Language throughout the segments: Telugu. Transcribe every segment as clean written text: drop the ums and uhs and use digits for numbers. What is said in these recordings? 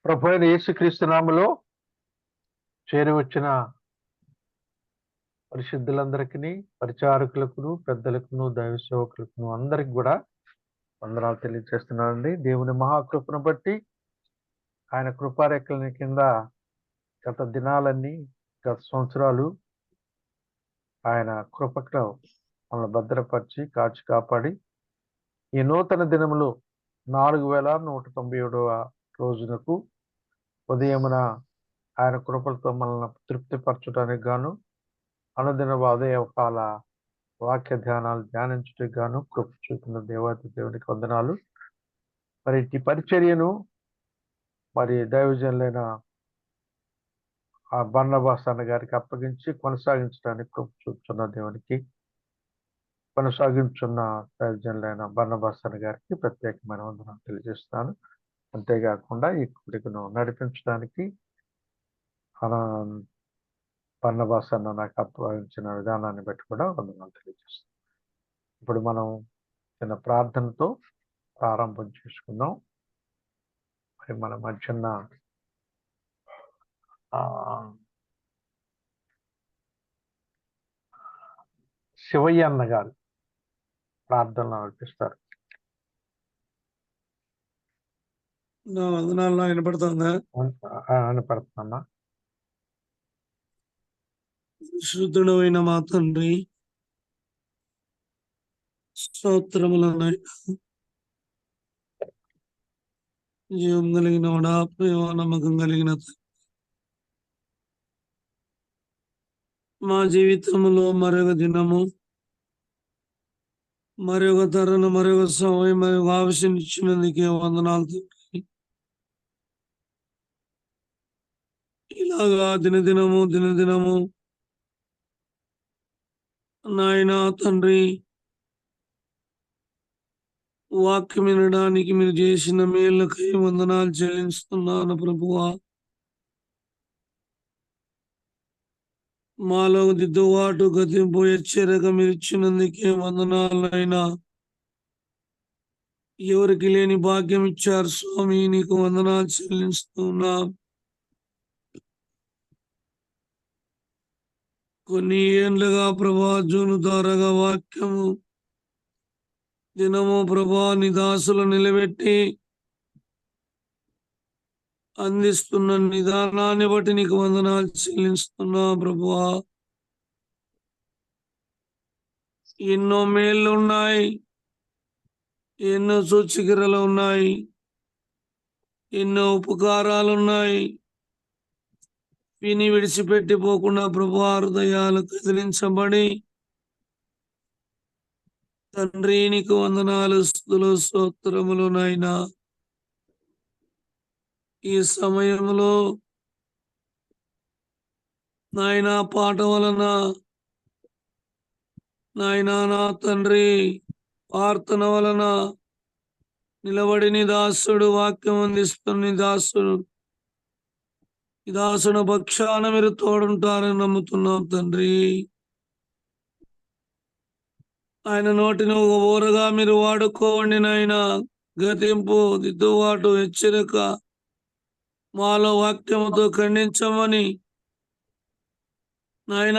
ప్రభువైన యేసుక్రీస్తు నామములో చేరి వచ్చిన పరిశుద్ధులందరికీ, పరిచారకులకును, పెద్దలకును, దైవ సేవకులకును అందరికి కూడా వందనాలు తెలియజేస్తున్నానండి. దేవుని మహాకృపను బట్టి ఆయన కృపారెక్కల కింద గత దినాలన్నీ, గత సంవత్సరాలు ఆయన కృపలో మనల్ని భద్రపరిచి కాచి కాపాడి ఈ నూతన దినములో 4197వ రోజునకు ఉదయమున ఆయన కృపలతో మనల్ని తృప్తిపరచడానికి గాను అనుదిన ఉదయకాల వాక్య ధ్యానాలు ధ్యానించడానికి గాను కృప చూపిన దేవాతి దేవునికి వందనాలు. మరి ఈ పరిచర్యను మరి దైవజనులైన ఆ బర్నబాస్ అన్న గారికి అప్పగించి కొనసాగించడానికి కృప చూపుతున్న దేవునికి, కొనసాగించున్న దైవజనులైన బర్నబాస్ అన్న గారికి ప్రత్యేకమైన వందనాలు తెలియజేస్తున్నాను. అంతేకాకుండా ఈ కూడికను నడిపించడానికి బర్నబాస్ అన్న నాకు అప్పగించిన విధానాన్ని బట్టి కూడా వందనాలు తెలియజేస్తాను. ఇప్పుడు మనం చిన్న ప్రార్థనతో ప్రారంభం చేసుకుందాం. మరి మన మధ్యన శివయ్య అన్న గారు ప్రార్థనలు నడిపిస్తారు. వందనాలు వినపడుతుందా? వినపడుతున్నా. శుద్ధుడైన మా తండ్రి, స్తోత్రములనైనా జీవం కలిగిన వాడా, ప్రేమ నమ్మకం కలిగిన మా జీవితంలో మరొక దినము, మరొక తరుణ, మరొక సమయం, మరొక ఆవిష్యం ఇచ్చినందుకే వందనాలు తండ్రి. ఇలాగా దినదినము నాయన తండ్రి వాక్యం వినడానికి మీరు చేసిన మేళ్ళకై వందనాలు చెల్లిస్తున్నాను ప్రభువా. మాలో దిద్దుబాటు, గతింపు, హెచ్చరిక మీరు ఇచ్చినందుకే వందనాలైనా. ఎవరికి లేని భాగ్యం ఇచ్చారు స్వామి, నీకు వందనాలు చెల్లిస్తున్నా. కొన్ని ఏండ్లుగా ప్రభా జూను ద్వారాగా వాక్యము దినము ప్రభా నిదాసులు నిలబెట్టి అందిస్తున్న నిదానాన్ని బట్టి నీకు వందనాలు చెల్లిస్తున్నా ప్రభువా. ఎన్నో మేళ్ళు ఉన్నాయి, ఎన్నో సూచికరలు ఉన్నాయి, ఎన్నో ఉపకారాలు ఉన్నాయి. విని విడిచిపెట్టిపోకుండా ప్రభువా హృదయాలు కదిలించబడి తండ్రి నీకు వందనాలు, స్తుతులు, స్తోత్రములు నాయనా. ఈ సమయంలో నాయనా పాట వలన నాయనా నా తండ్రి ప్రార్థన వలన నిలబడి నీ దాసుడు వాక్యం అందిస్తున్న నీ దాసుడు పక్షాన మీరు తోడుంటారని నమ్ముతున్నాం తండ్రి. ఆయన నోటిని ఒక ఊరగా మీరు వాడుకోండి నాయన. గతింపు, దిద్దుబాటు, హెచ్చరిక మాలో వాక్యముతో ఖండించమని నాయన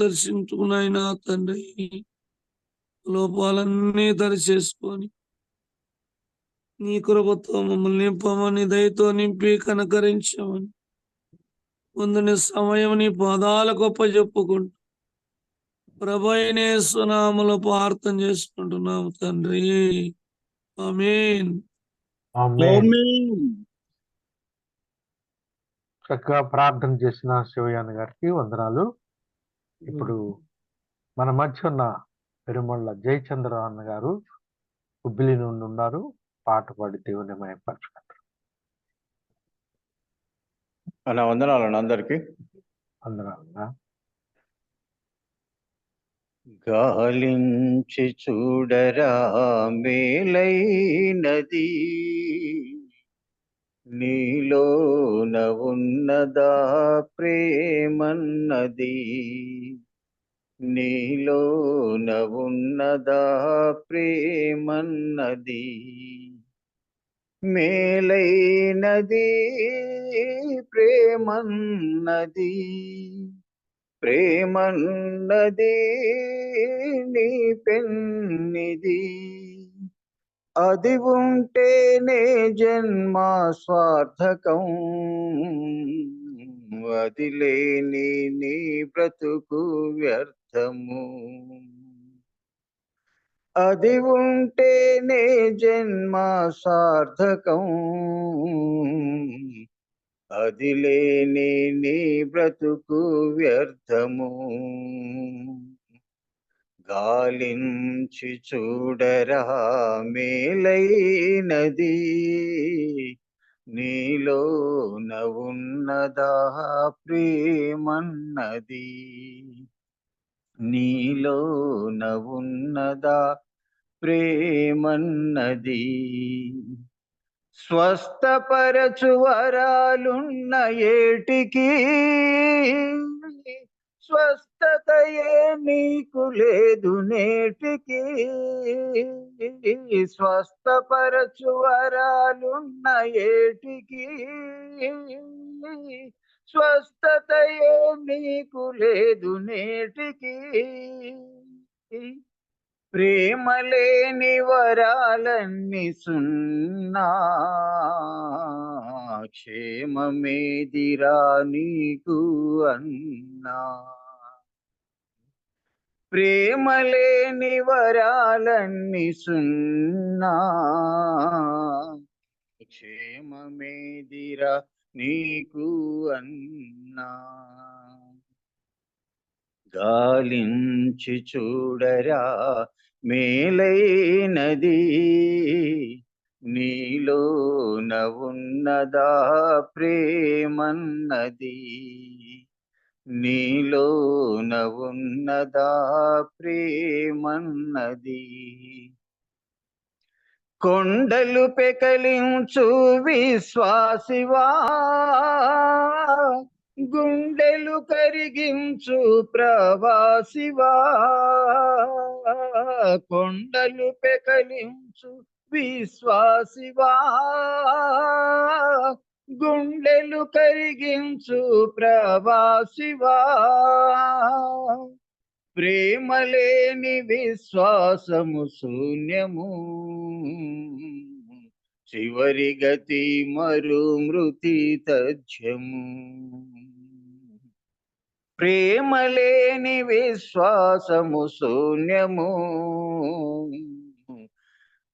దర్శించుకున్నాయినా తండ్రి. లోపాలన్నీ దరిచేసుకొని నీ కృపతో మమ్మల్ని నింపమని, దయతో నింపి కనకరించమని ముందుని సమయం నీ పాదాల గొప్ప చెప్పుకుంటూ ప్రభైనే సునాములో ప్రార్థన చేసుకుంటున్నాము తండ్రి. ఆమేన్. చక్కగా ప్రార్థన చేసిన శివయ్య గారికి వందనాలు. ఇప్పుడు మన మధ్య ఉన్న పెరుమళ్ళ జయచంద్ర అన్న గారు హుబ్బిలి నుండి ఉన్నారు. పాట పాడి దేవుని మయపరచుకుంటారు. అలా వందనాలు అందరికి. వందనాలు. గాలించి చూడరా మేలైనది, నీలోన ఉన్నదా ప్రేమన్నది, నీలోన ఉన్నదా ప్రేమన్నది. మేలైనది ప్రేమన్నది, ప్రేమన్నది నీ పెన్నిది. అది ఉంటేనే జన్మ స్వార్థకం, అది లేని నీ బ్రతుకు వ్యర్థము. అది ఉంటేనే జన్మ సార్థకం, అది లేని నీ బ్రతుకు వ్యర్థము. గాలించి చూడరా మేలైనది, నీలోన ఉన్నదా ప్రేమన్నది, నీలోన ఉన్నదా ప్రేమన్నది. స్వస్థపరచు వరాలున్న ఏటికి, స్వస్థతయే నీకు లేదు నేటికి. స్వస్థపరచు వరాలున్న ఏటికి, స్వస్థతయే నీకు లేదు నేటికి. ప్రేమ లేని వరాలన్నీ సున్నా, క్షేమమేదిరా నీకు అన్నా. ప్రేమ లేని వరాలన్నీ సున్నా, క్షేమమేదిరా నీకు అన్నా. గాలించి చూడరా మేలైనది, నీలోన ఉన్నదా ప్రేమన్నది, నీలోన ఉన్నదా ప్రేమన్నది. కొండలు పెకలించు విశ్వాసివా, గుండెలు కరిగించు ప్రవాసివా. కొండలు పెకలించు విశ్వాసివా, గుండెలు కరిగించు ప్రవాసివా. ప్రేమ లేని విశ్వాసము శూన్యము, చివరి గతి మరు మృతి తథ్యము. ప్రేమ లేని విశ్వాసము శూన్యము,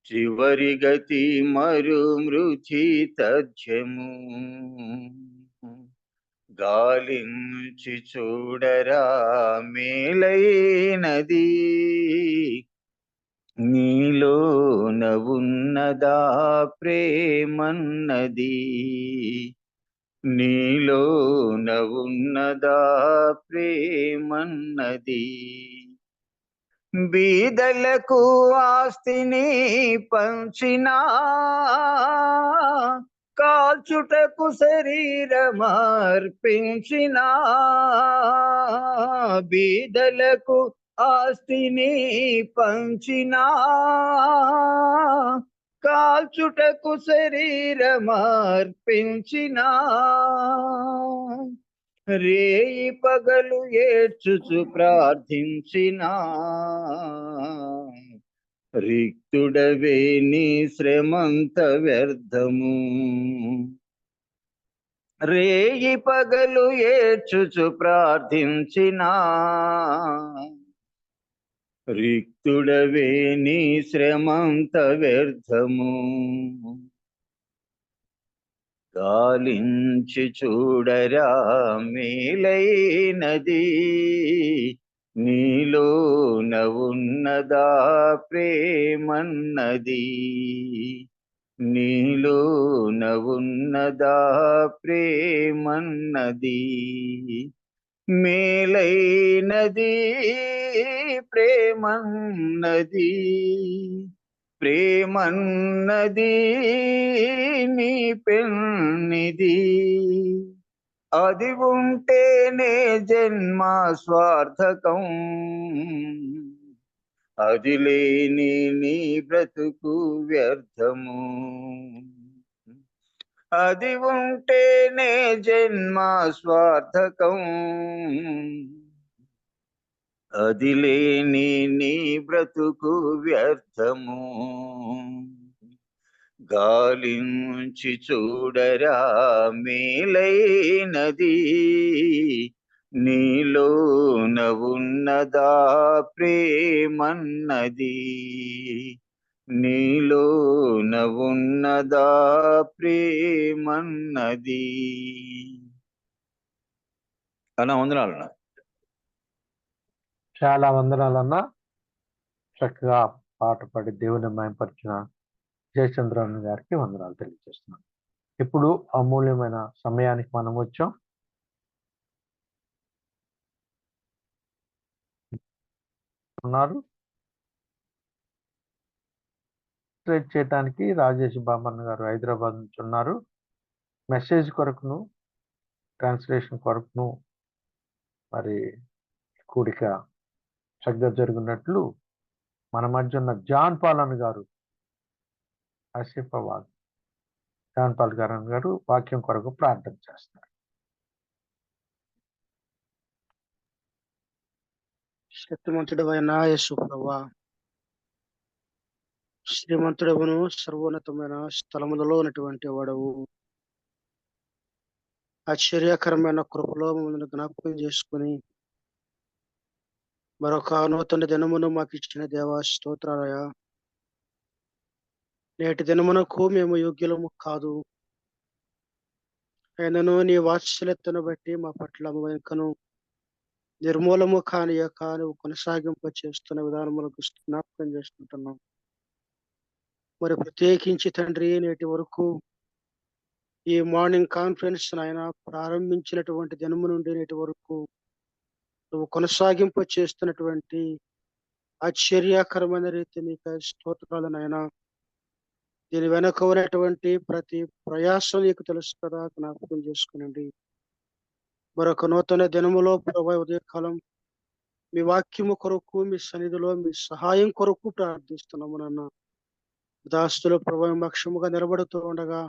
చివరి గతి మరు మృతి తథ్యము. గాలించి చూడరా మేలైనది, నీలోన ఉన్నదా ప్రేమన్నది, నీలోన ఉన్నదా ప్రేమన్నది. బీదలకు ఆస్తిని పంచినా, కాల్చుటకు శరీరమర్పించినా. బీదలకు ఆస్తిని పంచినా, కాల్చుటకు శరీరమర్పించినా. రేయి పగలు ఏడ్చుచు ప్రార్థించినా, రిక్తుడవే నీ శ్రమంత వ్యర్థము. రేయి పగలు ఏడ్చుచు ప్రార్థించినా, రిక్తుడవే నీ శ్రమంత వ్యర్థము. గాలించి చూడరా మేలైనది, నీలోన ఉన్నదా ప్రేమన్నది, నీలోన ఉన్నదా ప్రేమన్నది. మేలైనది ప్రేమన్నది, ప్రేమన్నది నీ పెన్నిది. అది ఉంటేనే జన్మ స్వార్థకం, అది లేని నీ బ్రతుకు వ్యర్థము. అది ఉంటేనే జన్మ స్వార్థకం. అది లేని నీ బ్రతుకు వ్యర్థము. గాలించి చూడరా మేలైనది, నీలోన ఉన్నదా ప్రేమన్నది, నీలోన ఉన్నదా ప్రేమన్నది. అన్న వందనాలన్నా. చాలా వందనాలన్నా. చక్కగా పాట పాడి దేవుని మయంపరిచిన జయచంద్రన్ గారికి వందనాలు తెలియజేస్తున్నాను. ఇప్పుడు అమూల్యమైన సమయానికి మనం వచ్చాం. ఉన్నారు ట్రేడ్ చేయడానికి రాజేష్ బామన్ గారు హైదరాబాద్ నుంచి ఉన్నారు. మెసేజ్ కొరకును ట్రాన్స్లేషన్ కొరకును మరి కూడిక చక్కగా జరిగినట్లు మన మధ్య ఉన్న జాన్ పాలన్ గారు ఆసిఫాబాద్ జాన్ పాలన్ గారు వాక్యం కొరకు ప్రార్థన చేస్తారు. శక్తిమంతుడమైన యేసు ప్రభువా, శ్రీమంతుడవును సర్వోన్నతమైన స్థలములలో ఉన్నటువంటి వాడవు, ఆశ్చర్యకరమైన కృపలో మమ్మల్ని జ్ఞాపకం చేసుకుని మరొక నూతన దినమును మాకు ఇచ్చిన దేవా స్తోత్రాలయ. నేటి దినమునకు మేము యోగ్యులము కాదు, అయినను నీ వాత్సల్యతను బట్టి మా పట్ల వెనుకను నిర్మూలము కానియక నువ్వు కొనసాగింప చేస్తున్న విధానములకు జ్ఞాపకం చేసుకుంటున్నాం. మరి ప్రత్యేకించి తండ్రి, నేటి వరకు ఈ మార్నింగ్ కాన్ఫరెన్స్ ఆయన ప్రారంభించినటువంటి దినము నుండి నేటి వరకు నువ్వు కొనసాగింప చేస్తున్నటువంటి ఆశ్చర్యకరమైన రీతి నీకు స్తోత్రాలు నాయన. దీని వెనక ఉన్నటువంటి ప్రతి ప్రయాసం నీకు తెలుసు కదా, జ్ఞాపకం చేసుకునండి. మరొక నూతన దినములో ప్రభా ఉదయకాలం మీ వాక్యము కొరకు మీ సన్నిధిలో మీ సహాయం కొరకు ప్రార్థిస్తున్నాము నాన్న. దాస్తులు ప్రభా పక్షముగా నిలబడుతూ ఉండగా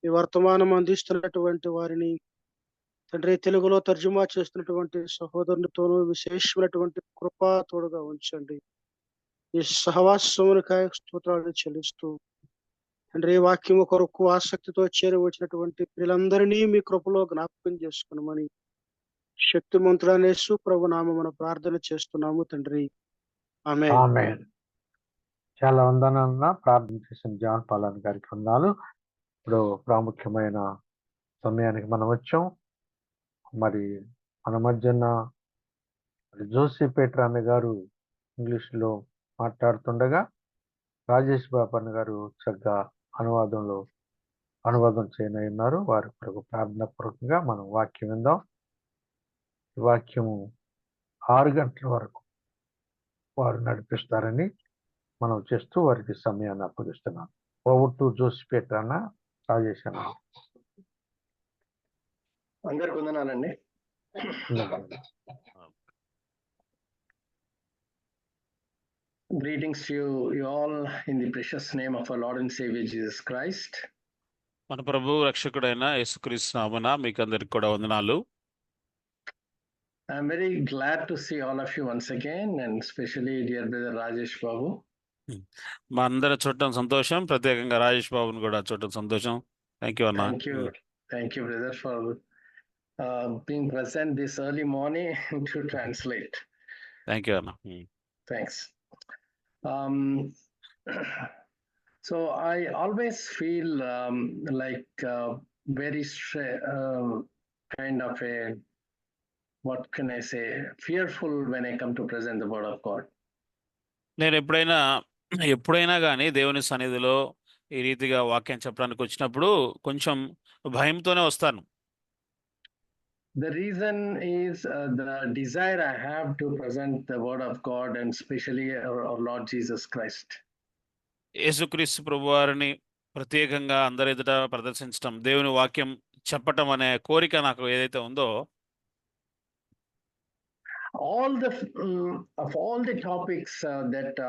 ఈ వర్తమానం అందిస్తున్నటువంటి వారిని తండ్రి, తెలుగులో తర్జుమా చేస్తున్నటువంటి సహోదరునితోనూ విశేషమైనటువంటి కృపా తోడుగా ఉంచండి. ఈ సహవాసమునికాయ స్తోత్రాలను చెల్లిస్తూ తండ్రి, వాక్యము కొరకు ఆసక్తితో చేరి వచ్చినటువంటి పిల్లలందరినీ మీ కృపలో జ్ఞాపకం చేసుకున్నామని శక్తిమంతుడైన యేసు ప్రభు నామమున ప్రార్థన చేస్తున్నాము తండ్రి, ఆమేన్. ఆమేన్. చాలా వందనాలన్న. ప్రార్థన చేసిన జాన్ పాలన్ గారికి వందనాలు. ఇప్పుడు ప్రాముఖ్యమైన సమయానికి మనం వచ్చాం. మరి మన మధ్యన జోసి పేటర్ అన్న గారు ఇంగ్లీష్లో మాట్లాడుతుండగా రాజేష్ బాబన్ గారు చక్కగా అనువాదం చేయనున్నారు. వారి కొరకు ప్రార్థన పూర్వకంగా మనం వాక్యం విందాం. ఈ వాక్యము 6 గంటల వరకు వారు నడిపిస్తారని మనం చేస్తూ వారికి సమయాన్ని అప్పగిస్తున్నాం. ఓవర్ టు జోసి పేటర్ అన్న, రాజేష్ అన్న. అందరికి వందనాలండి. Greetings to you all in the precious name of our Lord and Savior Jesus Christ. మన ప్రభు రక్షకుడైన యేసుక్రీస్తు నామమున మీకు అందరికి కూడా వందనాలు. I'm very glad to see all of you once again, and especially dear brother Rajesh Babu. మా అందరి చూడటం సంతోషం, ప్రత్యేకంగా రాజేష్ బాబుని కూడా చూడటం సంతోషం. థ్యాంక్ యూ అన్న. Thank you brother for being present this early morning to translate. Thank you అన్న. Thanks. So I always feel like very kind of a, what can I say, fearful when I come to present the word of God. నేను ఎప్పుడైనా కానీ దేవుని సన్నిధిలో ఈ రీతిగా వాక్యం చెప్పడానికి వచ్చినప్పుడు కొంచెం భయంతోనే వస్తాను. The reason is the desire I have to present the word of God, and especially our Lord Jesus Christ. యేసుక్రీస్తు ప్రభువారిని ప్రత్యేకంగా అందరి ఎదుట ప్రదర్శించడం, దేవుని వాక్యం చెప్పటం అనే కోరిక నాకు ఏదైతే ఉందో, of all the topics that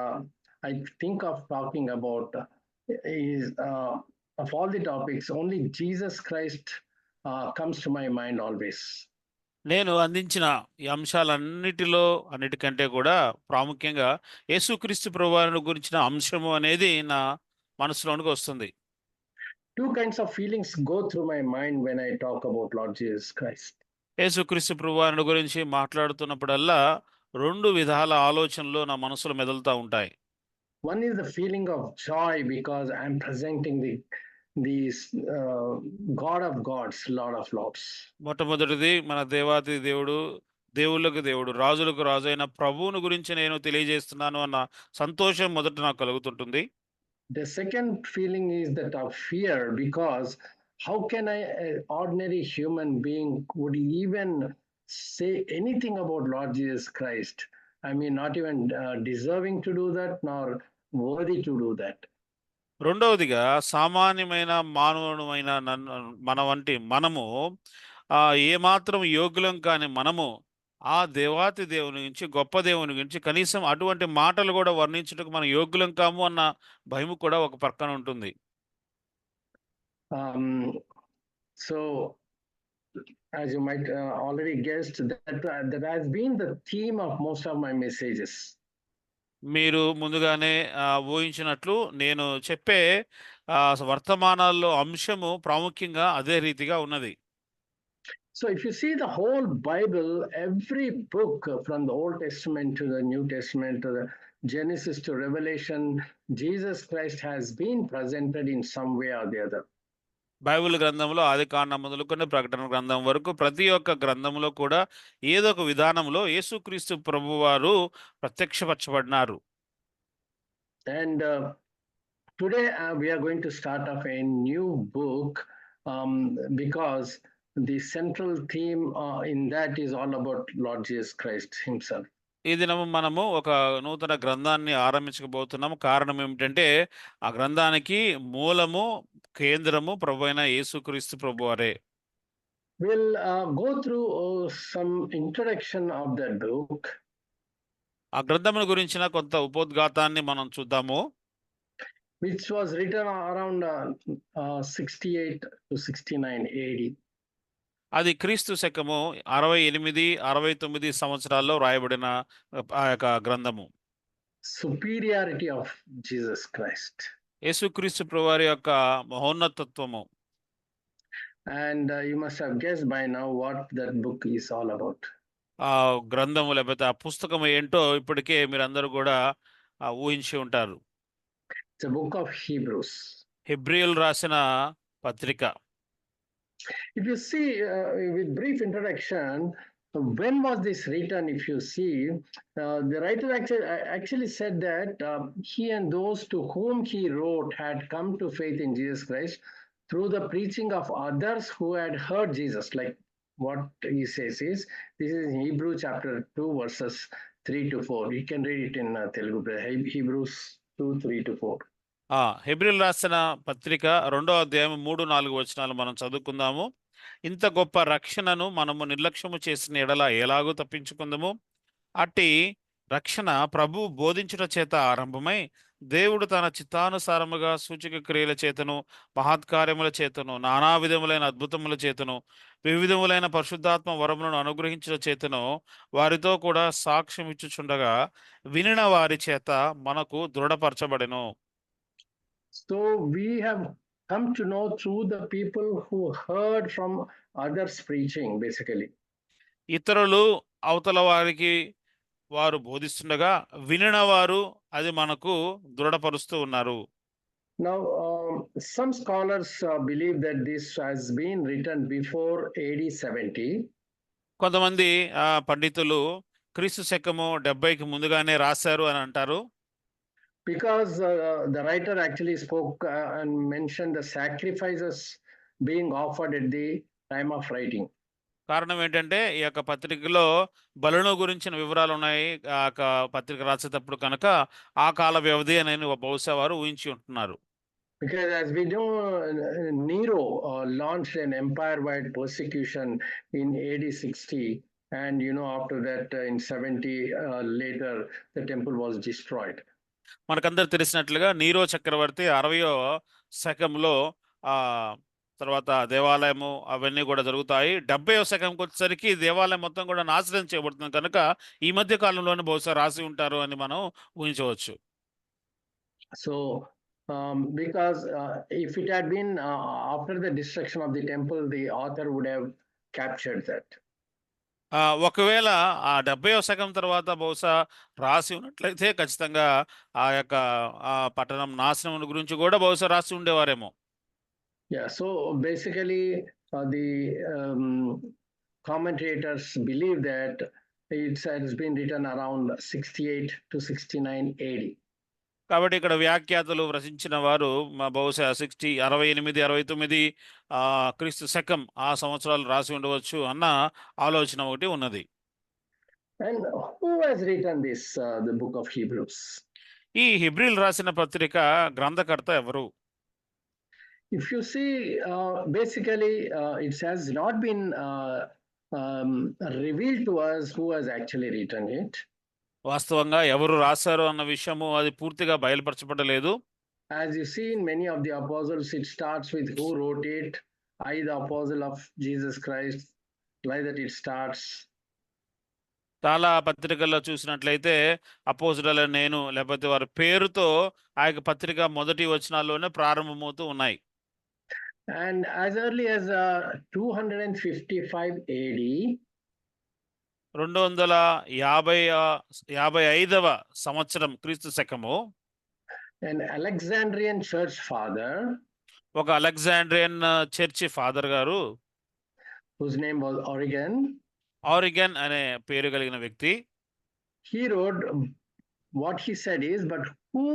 I think of talking about is of all the topics, only Jesus Christ comes to my mind always. నేను అందించిన ఈ అంశాలన్నిటిలో అన్నిటికంటే కూడా ప్రాముఖ్యంగా యేసుక్రీస్తు ప్రభువారిని గురించిన అంశము అనేది నా మనసులోనికి వస్తుంది. Two kinds of feelings go through my mind when I talk about Lord Jesus Christ. యేసుక్రీస్తు ప్రభువారిని గురించి మాట్లాడుతున్నప్పుడల్లా రెండు విధాల ఆలోచనలు నా మనసులో మెదులుతూ ఉంటాయి. One is the feeling of joy because I'm presenting the God of gods, Lord of lords. మొట్టమొదటిది మన దేవాతి దేవుడు, దేవుళ్ళకు దేవుడు, రాజులకు రాజు అయిన ప్రభువును గురించి నేను తెలియజేస్తున్నాను అన్న సంతోషం మొదట నాకు కలుగుతుంటుంది. The second feeling is that of fear because how can an ordinary human being would even say anything about Lord Jesus Christ? I mean, not even deserving to do that nor worthy to do that. రెండవదిగా సామాన్యమైన మానవుడమైన మన వంటి మనము ఏమాత్రం యోగ్యులం కాని మనము ఆ దేవాతి దేవుని గురించి, గొప్ప దేవుని గురించి కనీసం అటువంటి మాటలు కూడా వర్ణించుటకు మనం యోగ్యులం కాము అన్న భయము కూడా ఒక పక్కన ఉంటుంది. So as you might already guessed, that has been the theme of most of my messages. మీరు ముందుగానే ఊహించినట్లు నేను చెప్పే వర్తమానాల్లో అంశము ప్రాముఖ్యంగా అదే రీతిగా ఉన్నది. So if you see the whole Bible, every book from the Old Testament to the New Testament to the Genesis to Revelation, Jesus Christ has been presented in some way or the other. Bible గ్రంథంలో ఆదికాండం మొదలుకొని ప్రకటన గ్రంథం వరకు ప్రతి ఒక్క గ్రంథంలో కూడా ఏదో ఒక విధానంలో యేసుక్రీస్తు ప్రభువారు ప్రత్యక్షపరచబడినారు. And today we are going to start off a new book because the central theme in that is all about Lord Jesus Christ himself. ఈ దినము మనము ఒక నూతన గ్రంథాన్ని ఆరంభించబోతున్నాము. కారణం ఏమిటంటే ఆ గ్రంథానికి మూలము, కేంద్రము ప్రభువైన యేసుక్రీస్తు ప్రభువారే. We'll go through some introduction of that book. ఆ గ్రంథముల గురించిన కొంత ఉపోద్ఘాతాన్ని మనం చూద్దాము. Which was written around 68 to 69 AD. అది క్రీస్తు శకము 68-69 సంవత్సరాల్లో రాయబడిన ఆ యొక్క గ్రంథము. Superiority of Jesus Christ. యేసుక్రీస్తు ప్రభువారి యొక్క మహోన్నతత్వము. And you must have guessed by now what that book is all about. ఆ గ్రంథము లేకపోతే ఆ పుస్తకం ఏంటో ఇప్పటికే మీరందరూ కూడా ఊహించి ఉంటారు. It's a book of Hebrews. హెబ్రీయులు రాసిన పత్రిక. If you see with brief introduction, when was this written? If you see, the writer actually said that he and those to whom he wrote had come to faith in Jesus Christ through the preaching of others who had heard Jesus. Like what he says is, this is Hebrew chapter 2 verses 3 to 4. You can read it in Telugu, Hebrews 2, 3 to 4. హెబ్రీయులు రాసిన పత్రిక 2వ అధ్యాయం 3-4 వచనాలు మనం చదువుకుందాము. ఇంత గొప్ప రక్షణను మనము నిర్లక్ష్యము చేసిన ఎడల ఎలాగూ తప్పించుకుందాము? అట్టి రక్షణ ప్రభు బోధించుట చేత ఆరంభమై దేవుడు తన చిత్తానుసారముగా సూచక క్రియల చేతను, మహత్కార్యముల చేతను, నానా విధములైన అద్భుతముల చేతను, వివిధములైన పరిశుద్ధాత్మ వరములను అనుగ్రహించుట చేతను వారితో కూడా సాక్ష్యం ఇచ్చుచుండగా వినిన వారి చేత మనకు దృఢపరచబడెను. So we have come to know through the people who heard from others preaching, basically. ఇతరులు అవతల వారికి వారు బోధిస్తుండగా వినిన వారు అది మనకు దృఢపరుస్తూ ఉన్నారు. Now, some scholars believe that this has been written before AD 70. కొంతమంది పండితులు క్రీస్తు శకము 70కి ముందుగానే రాశారు అని అంటారు. Because the writer actually spoke and mentioned the sacrifices being offered at the time of writing. కారణం ఏంటంటే ఈ యొక్క పత్రికలో బలును గురించిన వివరాలు ఉన్నాయి. ఆ యొక్క పత్రిక రాసేటప్పుడు కనుక ఆ కాల వ్యవధి అని బహుశా వారు ఊహించి ఉంటున్నారు. Because as we know, Nero launched an empire-wide persecution in AD 60, and after that in 70 later the temple was destroyed. మనకందరు తెలిసినట్లుగా నీరో చక్రవర్తి 60వ శకంలో ఆ తర్వాత దేవాలయము అవన్నీ కూడా జరుగుతాయి. 70వ శకంకి వచ్చేసరికి దేవాలయం మొత్తం కూడా నాశనం చేయబడుతుంది కనుక ఈ మధ్య కాలంలోనే బహుశా రాసి ఉంటారు అని మనం ఊహించవచ్చు. So, because if it had been after the destruction of the temple, the author would have captured that. ఒకవేళ ఆ 70వ శకం తర్వాత బహుశా రాసి ఉన్నట్లయితే ఖచ్చితంగా ఆ యొక్క ఆ పట్టణం నాశనం గురించి కూడా బహుశా రాసి ఉండేవారేమో. Yeah, so basically, the commentators believe that it has been written around 68 to 69 AD. కాబట్టి ఇక్కడ వ్యాఖ్యాతలు రచించిన వారు బహుశా 68, 69 క్రీస్తు శకం ఆ సంవత్సరాలు రాసి ఉండవచ్చు అన్న ఆలోచన ఒకటి ఉన్నది. And who has written this, the book of Hebrews? ఈ హెబ్రీలు రాసిన పత్రిక గ్రంథకర్త ఎవరు? If you see, basically, it has not been revealed to us who has actually written it. వాస్తవంగా ఎవరు రాశారు అన్న విషయము అది పూర్తిగా బయలుపరచబడలేదు. As you see in many of the apostles, it starts with who wrote it. I, the apostle of Jesus Christ, like that it starts. చాలా పత్రికల్లో చూసినట్లయితే అపోజిటల్ నేను లేకపోతే వారి పేరుతో ఆ యొక్క పత్రిక మొదటి వచనాల్లోనే ప్రారంభమవుతూ ఉన్నాయి. And as early as 255 AD, 255వ సంవత్సరం క్రీస్తు శకము an Alexandrian church father, ఒక అలెగ్జాండ్రియన్ చర్చి ఫాదర్ గారు, whose name was Origen, ఆరిగన్ అనే పేరు కలిగిన వ్యక్తి, he wrote, what he said is, but who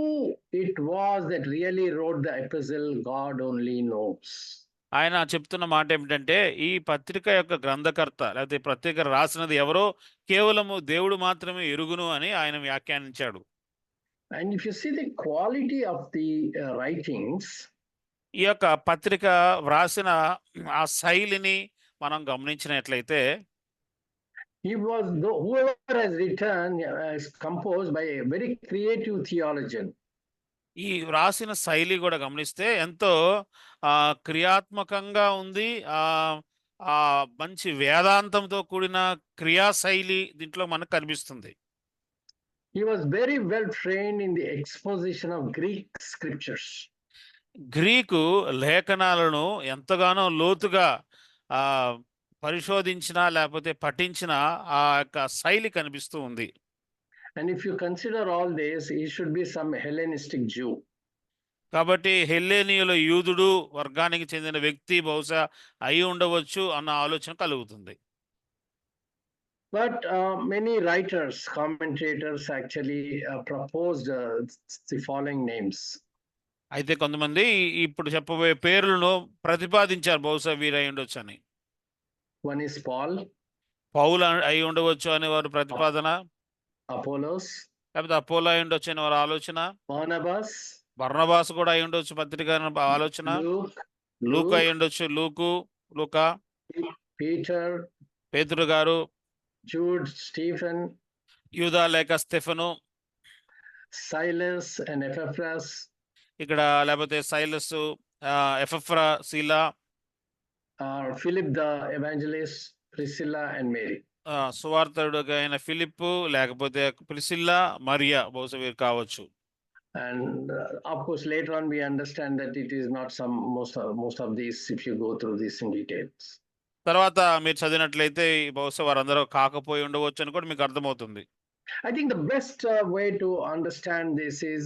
it was that really wrote the epistle, God only knows. ఆయన చెప్తున్న మాట ఏమిటంటే ఈ పత్రిక యొక్క గ్రంథకర్త లేకపోతే పత్రిక రాసినది ఎవరో కేవలము దేవుడు మాత్రమే ఎరుగును అని ఆయన వ్యాఖ్యానించాడు. And if you see the quality of the writings, ఈ యొక్క పత్రిక వ్రాసిన ఆ శైలిని మనం గమనించినట్లయితే whoever has written is composed by a very creative theologian. ఈ వ్రాసిన శైలి కూడా గమనిస్తే ఎంతో క్రియాత్మకంగా ఉంది. ఆ మంచి వేదాంతంతో కూడిన క్రియాశైలి దీంట్లో మనకు కనిపిస్తుంది. He was very well trained in the exposition of Greek scriptures. Greek లేఖనాలను ఎంతగానో లోతుగా పరిశోధించిన లేకపోతే పఠించిన ఆ యొక్క శైలి కనిపిస్తూ ఉంది. And if you consider all this, he should be some Hellenistic Jew. కాబట్టి హెల్లేనీయుల యూదుడు వర్గానికి చెందిన వ్యక్తి బహుశా అయి ఉండవచ్చు అన్న ఆలోచన కలుగుతుంది. But many writers, commentators actually proposed the following names. అయితే కొంతమంది ఇప్పుడు చెప్పబోయే పేర్లను ప్రతిపాదించారు బహుశా వీరై ఉండొచ్చు అని. One is Paul, పౌలు అయి ఉండవచ్చు అనే వారు ప్రతిపాదన, Apollos, లేకపోతే అపోలో అయి ఉండొచ్చు అనే వారు ఆలోచన, Barnabas, బర్నబాస్ కూడా అయి ఉండొచ్చు పత్రిక ఆలోచన, లూకా అయి ఉండొచ్చు లూకా, Peter, పేతురు గారు, Jude, Stephen, యూదా లేక స్టెఫెను, Silas and Epaphras, ఇక్కడ లేకపోతే సైలస్, ఎపఫ్రా, శీలా, Philip the evangelist, Priscilla and Mary. సువార్తడుగా అయిన ఫిలిప్పు లేకపోతే ప్రిసిల్లా, మరియా బహుశా వీరు కావచ్చు. And of course, later on we understand that it is not most of these, if you go through this in details. తర్వాత మీరు చదివినట్లయితే బహుశా వారందరూ కాకపోయి ఉండవచ్చు అని కూడా మీకు అర్థమవుతుంది. I think the best way to understand this is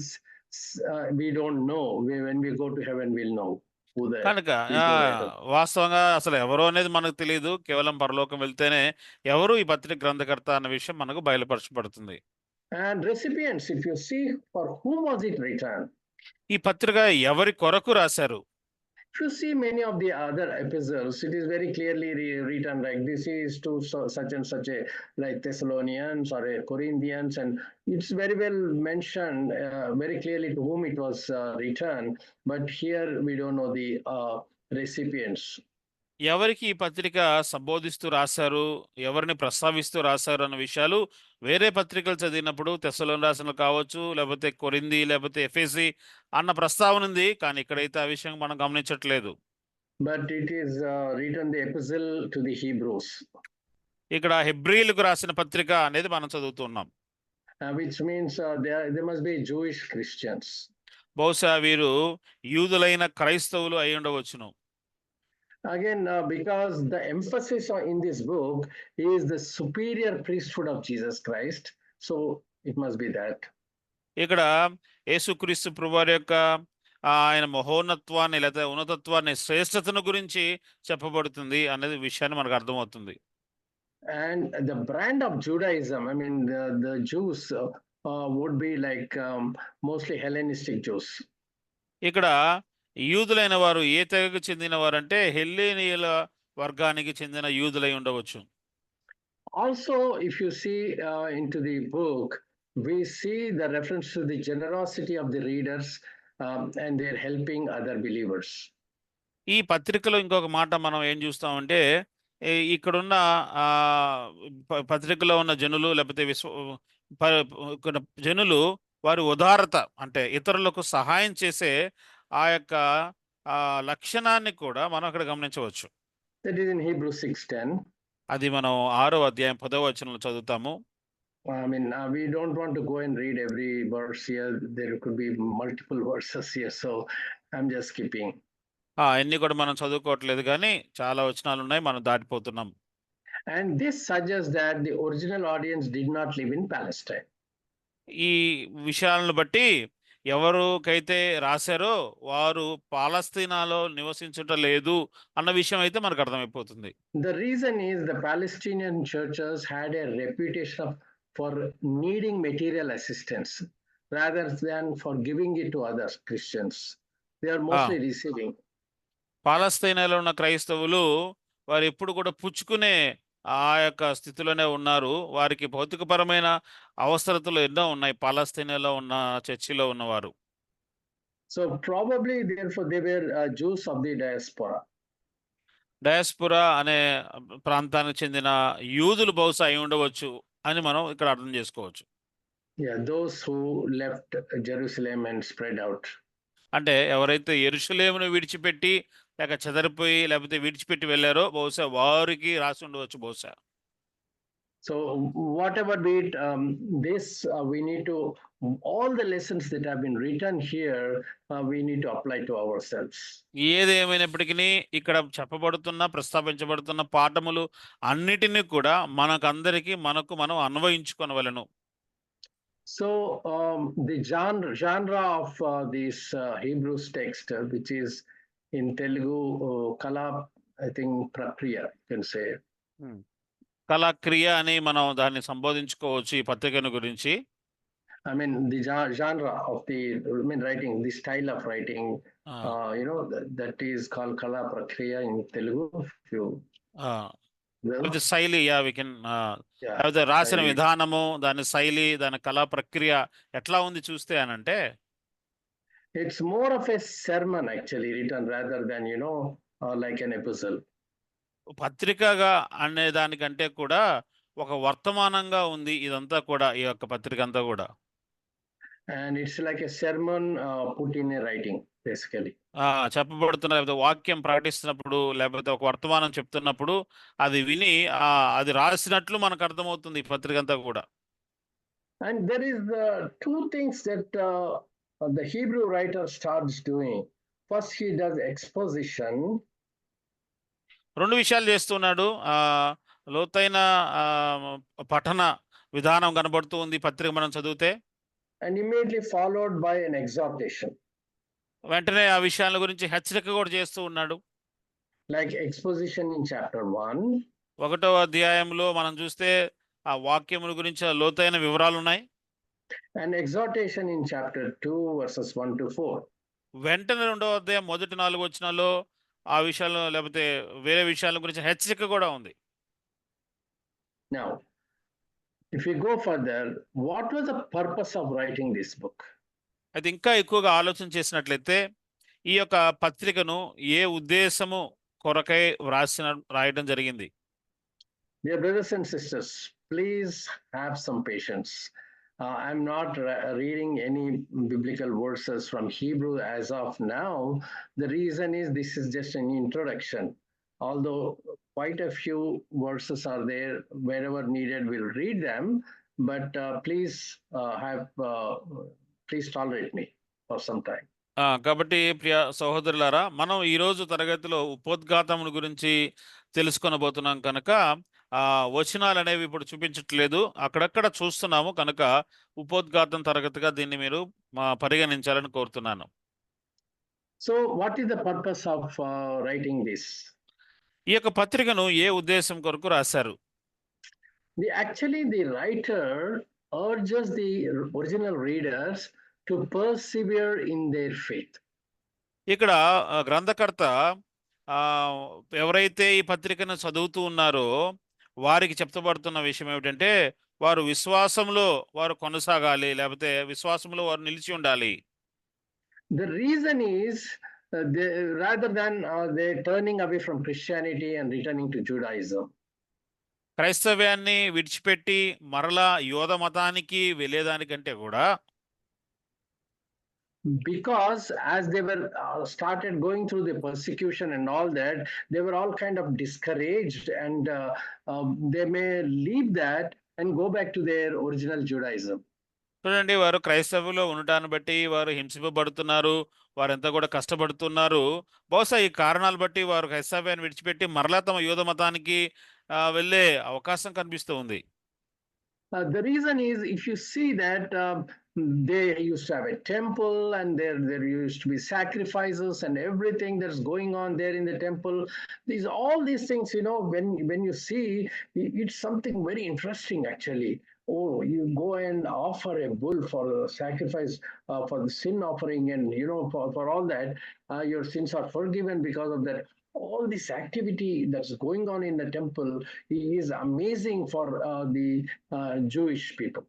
we don't know. When we go to heaven, we'll know who the కనుక వాస్తవంగా అసలు ఎవరు అనేది మనకు తెలియదు. కేవలం పరలోకం వెళ్తేనే ఎవరు ఈ పత్రిక గ్రంథకర్త అన్న విషయం మనకు బయలుపరచబడుతుంది. And recipients, if you see for whom was it written, ఈ పత్రిక ఎవరి కొరకు రాశారు? if you see many of the other epistles, it is very clearly written like this is to such and such a, like Thessalonians or Corinthians, and it's very well mentioned very clearly to whom it was written. But here we don't know the recipients. ఎవరికి ఈ పత్రిక సంబోధిస్తూ రాశారు, ఎవరిని ప్రస్తావిస్తూ రాశారు అన్న విషయాలు వేరే పత్రికలు చదివినప్పుడు తెస్సలోని రాసిన కావచ్చు, లేకపోతే కొరింథీ, లేకపోతే ఎఫెసీ అన్న ప్రస్తావన ఉంది. కానీ ఇక్కడైతే ఆ విషయం మనం గమనించట్లేదు. but it is written the epistle to the Hebrews, ఇక్కడ హెబ్రీలకు రాసిన పత్రిక అనేది మనం చదువుతున్నాం. which means they must be Jewish Christians. బహుశా వీరు యూదులైన క్రైస్తవులు అయి ఉండవచ్చును. Again, because the emphasis in this book is the superior priesthood of Jesus Christ, so it must be that. ఇక్కడ యేసుక్రీస్తు ప్రభువారి యొక్క ఆయన మహోన్నత్వాన్ని లేదా ఉన్నతత్వాన్ని, శ్రేష్టతను గురించి చెప్పబడుతుంది అనేది విషయాన్ని మనకు అర్థమవుతుంది. And the brand of Judaism, I mean, the Jews would be like mostly Hellenistic Jews. ఇక్కడ యూదులైన వారు ఏ తెగకు చెందిన వారంటే హెల్లేనీయుల వర్గానికి చెందిన యూదులై ఉండవచ్చు. Also, if you see into the book, we see the reference to the generosity of the readers and they're helping other believers. ఈ పత్రికలో ఇంకొక మాట మనం ఏం చూస్తామంటే, ఇక్కడున్న పత్రికలో ఉన్న జనులు లేకపోతే జనులు వారి ఉదారత అంటే ఇతరులకు సహాయం చేసే ఆ యొక్క లక్షణాన్ని కూడా మనం అక్కడ గమనించవచ్చు. That is in Hebrews 6:10. అది మనం 6వ అధ్యాయం 10వ వచనంలో చదువుతాము. I mean, we don't want to go and read every verse here. There could be multiple verses here, so I'm just skipping. అన్ని కూడా మనం చదువుకోవట్లేదు, కానీ చాలా వచనాలు ఉన్నాయి, మనం దాటిపోతున్నాం. And this suggests that the original audience did not live in Palestine. ఈ విషయాలను బట్టి ఎవరికైతే రాశారో వారు పాలస్తీనాలో నివసించుట లేదు అన్న విషయం అయితే మనకు అర్థమైపోతుంది. The reason is the Palestinian churches had a reputation for needing material assistance rather than for giving it to other Christians. They are mostly receiving. పాలస్తీనాలో ఉన్న క్రైస్తవులు వారు ఎప్పుడు కూడా పుచ్చుకునే ఆ యొక్క స్థితిలోనే ఉన్నారు. వారికి భౌతికపరమైన అవసరతలు ఎన్నో ఉన్నాయి పాలస్తీనాలో ఉన్న చర్చిలో ఉన్నవారు. So probably therefore they were Jews of the diaspora. Diaspora అనే ప్రాంతానికి చెందిన యూదులు బహుశా అయి ఉండవచ్చు అని మనం ఇక్కడ అర్థం చేసుకోవచ్చు. Yeah, those who left Jerusalem and spread out. అంటే ఎవరైతే యెరూషలేమును విడిచిపెట్టి లేక చెదరిపోయి లేకపోతే విడిచిపెట్టి వెళ్ళారో బహుశా వారికి రాసి ఉండవచ్చు బహుశా. So whatever be it, this we need to, all the lessons that have been written here, we need to apply to ourselves. ఏదేమైనప్పటికీ ఇక్కడ చెప్పబడుతున్న ప్రస్తావించబడుతున్న పాఠములు అన్నిటినీ కూడా మనకందరికీ మనం అన్వయించుకొనవలెను. So the genre of this Hebrews text, which is in Telugu, Kala, I think Prakriya, you can say. కళాక్రియ అని మనం దాన్ని సంబోధించుకోవచ్చు ఈ పత్రికను గురించి. I mean the genre of the, I mean writing, the style of writing, you know, that is called Kala Prakriya in Telugu. శైలి, రాసిన విధానము, దాని శైలి, దాని కళా ప్రక్రియ ఎట్లా ఉంది చూస్తే అనంటే, it's more of a sermon actually written rather than, you know, like an epistle. పత్రికగా అనే దానికంటే కూడా ఒక వర్తమానంగా ఉంది ఇదంతా కూడా, ఈ యొక్క పత్రిక అంతా కూడా. And it's like a sermon put in a writing basically. చెప్పబడుతున్న లేకపోతే వాక్యం ప్రకటిస్తున్నప్పుడు లేకపోతే ఒక వర్తమానం చెప్తున్నప్పుడు అది విని అది రాసినట్లు మనకు అర్థమవుతుంది ఈ పత్రిక అంతా కూడా. And there is two things that the Hebrew writer starts doing. First, he does exposition. రెండు విషయాలు చేస్తున్నాడు. లోతైన పఠన విధానం కనబడుతూ ఉంది పత్రిక మనం చదివితే. And immediately followed by an exhortation. వెంటనే ఆ విషయాల గురించి హెచ్చరిక కూడా చేస్తూ ఉన్నాడు. Like exposition in chapter 1. 1వ అధ్యాయంలో మనం చూస్తే ఆ వాక్యముల గురించి లోతైన వివరాలు ఉన్నాయి. And exhortation in chapter 2 verses 1 to 4. వెంటనే 2వ అధ్యాయం మొదటి 4 వచనాల్లో ఆ విషయాలు లేకపోతే వేరే విషయాల గురించి హెచ్చరిక కూడా ఉంది. Now, if we go further, what was the purpose of writing this book? అయితే ఇంకా ఎక్కువగా ఆలోచన చేసినట్లయితే ఈ యొక్క పత్రికను ఏ ఉద్దేశము కొరకై రాయడం జరిగింది. Dear brothers and sisters, please have some patience. I'm not reading any biblical verses from Hebrew as of now. The reason is this is just an introduction. Although quite a few verses are there, wherever needed, we'll read them. But please tolerate me for some time. కాబట్టి ప్రియ సహోదరులారా, మనం ఈరోజు తరగతిలో ఉపోద్ఘాతముల గురించి తెలుసుకొనబోతున్నాం కనుక వచనాలు అనేవి ఇప్పుడు చూపించట్లేదు, అక్కడక్కడ చూస్తున్నాము కనుక ఉపోద్ఘాతం తరగతిగా దీన్ని మీరు పరిగణించాలని కోరుతున్నాను. So what is the purpose of writing this? ఈ యొక్క పత్రికను ఏ ఉద్దేశం కొరకు రాశారు? Actually, the writer urges the original readers to persevere in their faith. ఇక్కడ గ్రంథకర్త ఎవరైతే ఈ పత్రికను చదువుతూ ఉన్నారో వారికి చెప్పబడుతున్న విషయం ఏమిటంటే వారు విశ్వాసంలో వారు కొనసాగాలి, లేకపోతే విశ్వాసంలో వారు నిలిచి ఉండాలి. The reason is rather than they turning away from Christianity and returning to Judaism. క్రైస్తవ్యాన్ని విడిచిపెట్టి మరలా యోధ మతానికి వెళ్ళేదానికంటే కూడా, because as they were started going through the persecution and all that, they were all kind of discouraged, and they may leave that and go back to their original Judaism. చూడండి, వారు క్రైస్తవులో ఉండటాన్ని బట్టి వారు హింసింపబడుతున్నారు, వారంతా కూడా కష్టపడుతున్నారు. బహుశా ఈ కారణాలు బట్టి వారు క్రైస్తవ్యాన్ని విడిచిపెట్టి మరలా తమ యూద మతానికి వెళ్ళే అవకాశం కనిపిస్తూ ఉంది. The reason is, if you see that they used to have a temple, and there used to be sacrifices and everything that's going on there in the temple. All these things, when you see, it's something very interesting actually. Oh, you go and offer a bull for sacrifice, for the sin offering, and for all that, your sins are forgiven because of that. All this activity that's going on in the temple is amazing for the Jewish people.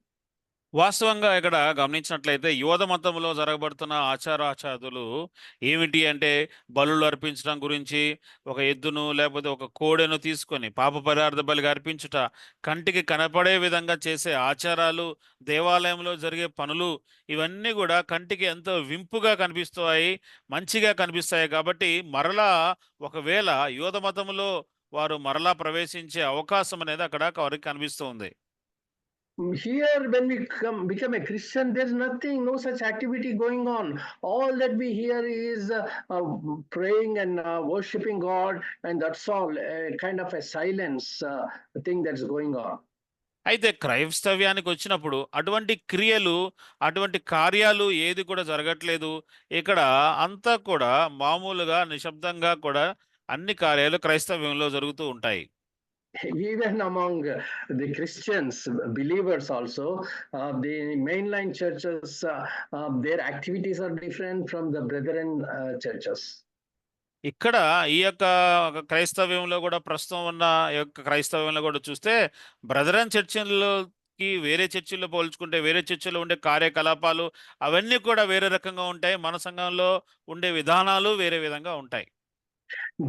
వాస్తవంగా ఇక్కడ గమనించినట్లయితే యోధ మతంలో జరగబడుతున్న ఆచారాచారాలు ఏమిటి అంటే, బలులు అర్పించడం గురించి, ఒక ఎద్దును లేకపోతే ఒక కోడెను తీసుకొని పాప పరిహారార్థ బలిగా అర్పించుట, కంటికి కనపడే విధంగా చేసే ఆచారాలు, దేవాలయంలో జరిగే పనులు, ఇవన్నీ కూడా కంటికి ఎంతో వింపుగా కనిపిస్తాయి, మంచిగా కనిపిస్తాయి. కాబట్టి మరలా ఒకవేళ యోధ మతంలో వారు మరలా ప్రవేశించే అవకాశం అనేది అక్కడ వారికి కనిపిస్తుంది. Here, when we become a Christian, there's nothing, no such activity going on. All that we hear is praying and worshiping God, and that's all, kind of a silence thing that's going on. అయితే క్రైస్తవ్యానికి వచ్చినప్పుడు అటువంటి క్రియలు, అటువంటి కార్యాలు ఏది కూడా జరగట్లేదు. ఇక్కడ అంతా కూడా మామూలుగా నిశ్శబ్దంగా కూడా అన్ని కార్యాలు క్రైస్తవ్యంలో జరుగుతూ ఉంటాయి. Even among the Christians, believers also, the mainline churches, their activities are different from the brethren churches. ఇక్కడ ఈ యొక్క క్రైస్తవ్యంలో కూడా ప్రస్తుతం ఉన్న యొక్క క్రైస్తవ్యంలో కూడా చూస్తే బ్రదరన్ చర్చిల్లోకి వేరే చర్చిల్లో పోల్చుకుంటే వేరే చర్చిలో ఉండే కార్యకలాపాలు అవన్నీ కూడా వేరే రకంగా ఉంటాయి. మన సంఘంలో ఉండే విధానాలు వేరే విధంగా ఉంటాయి.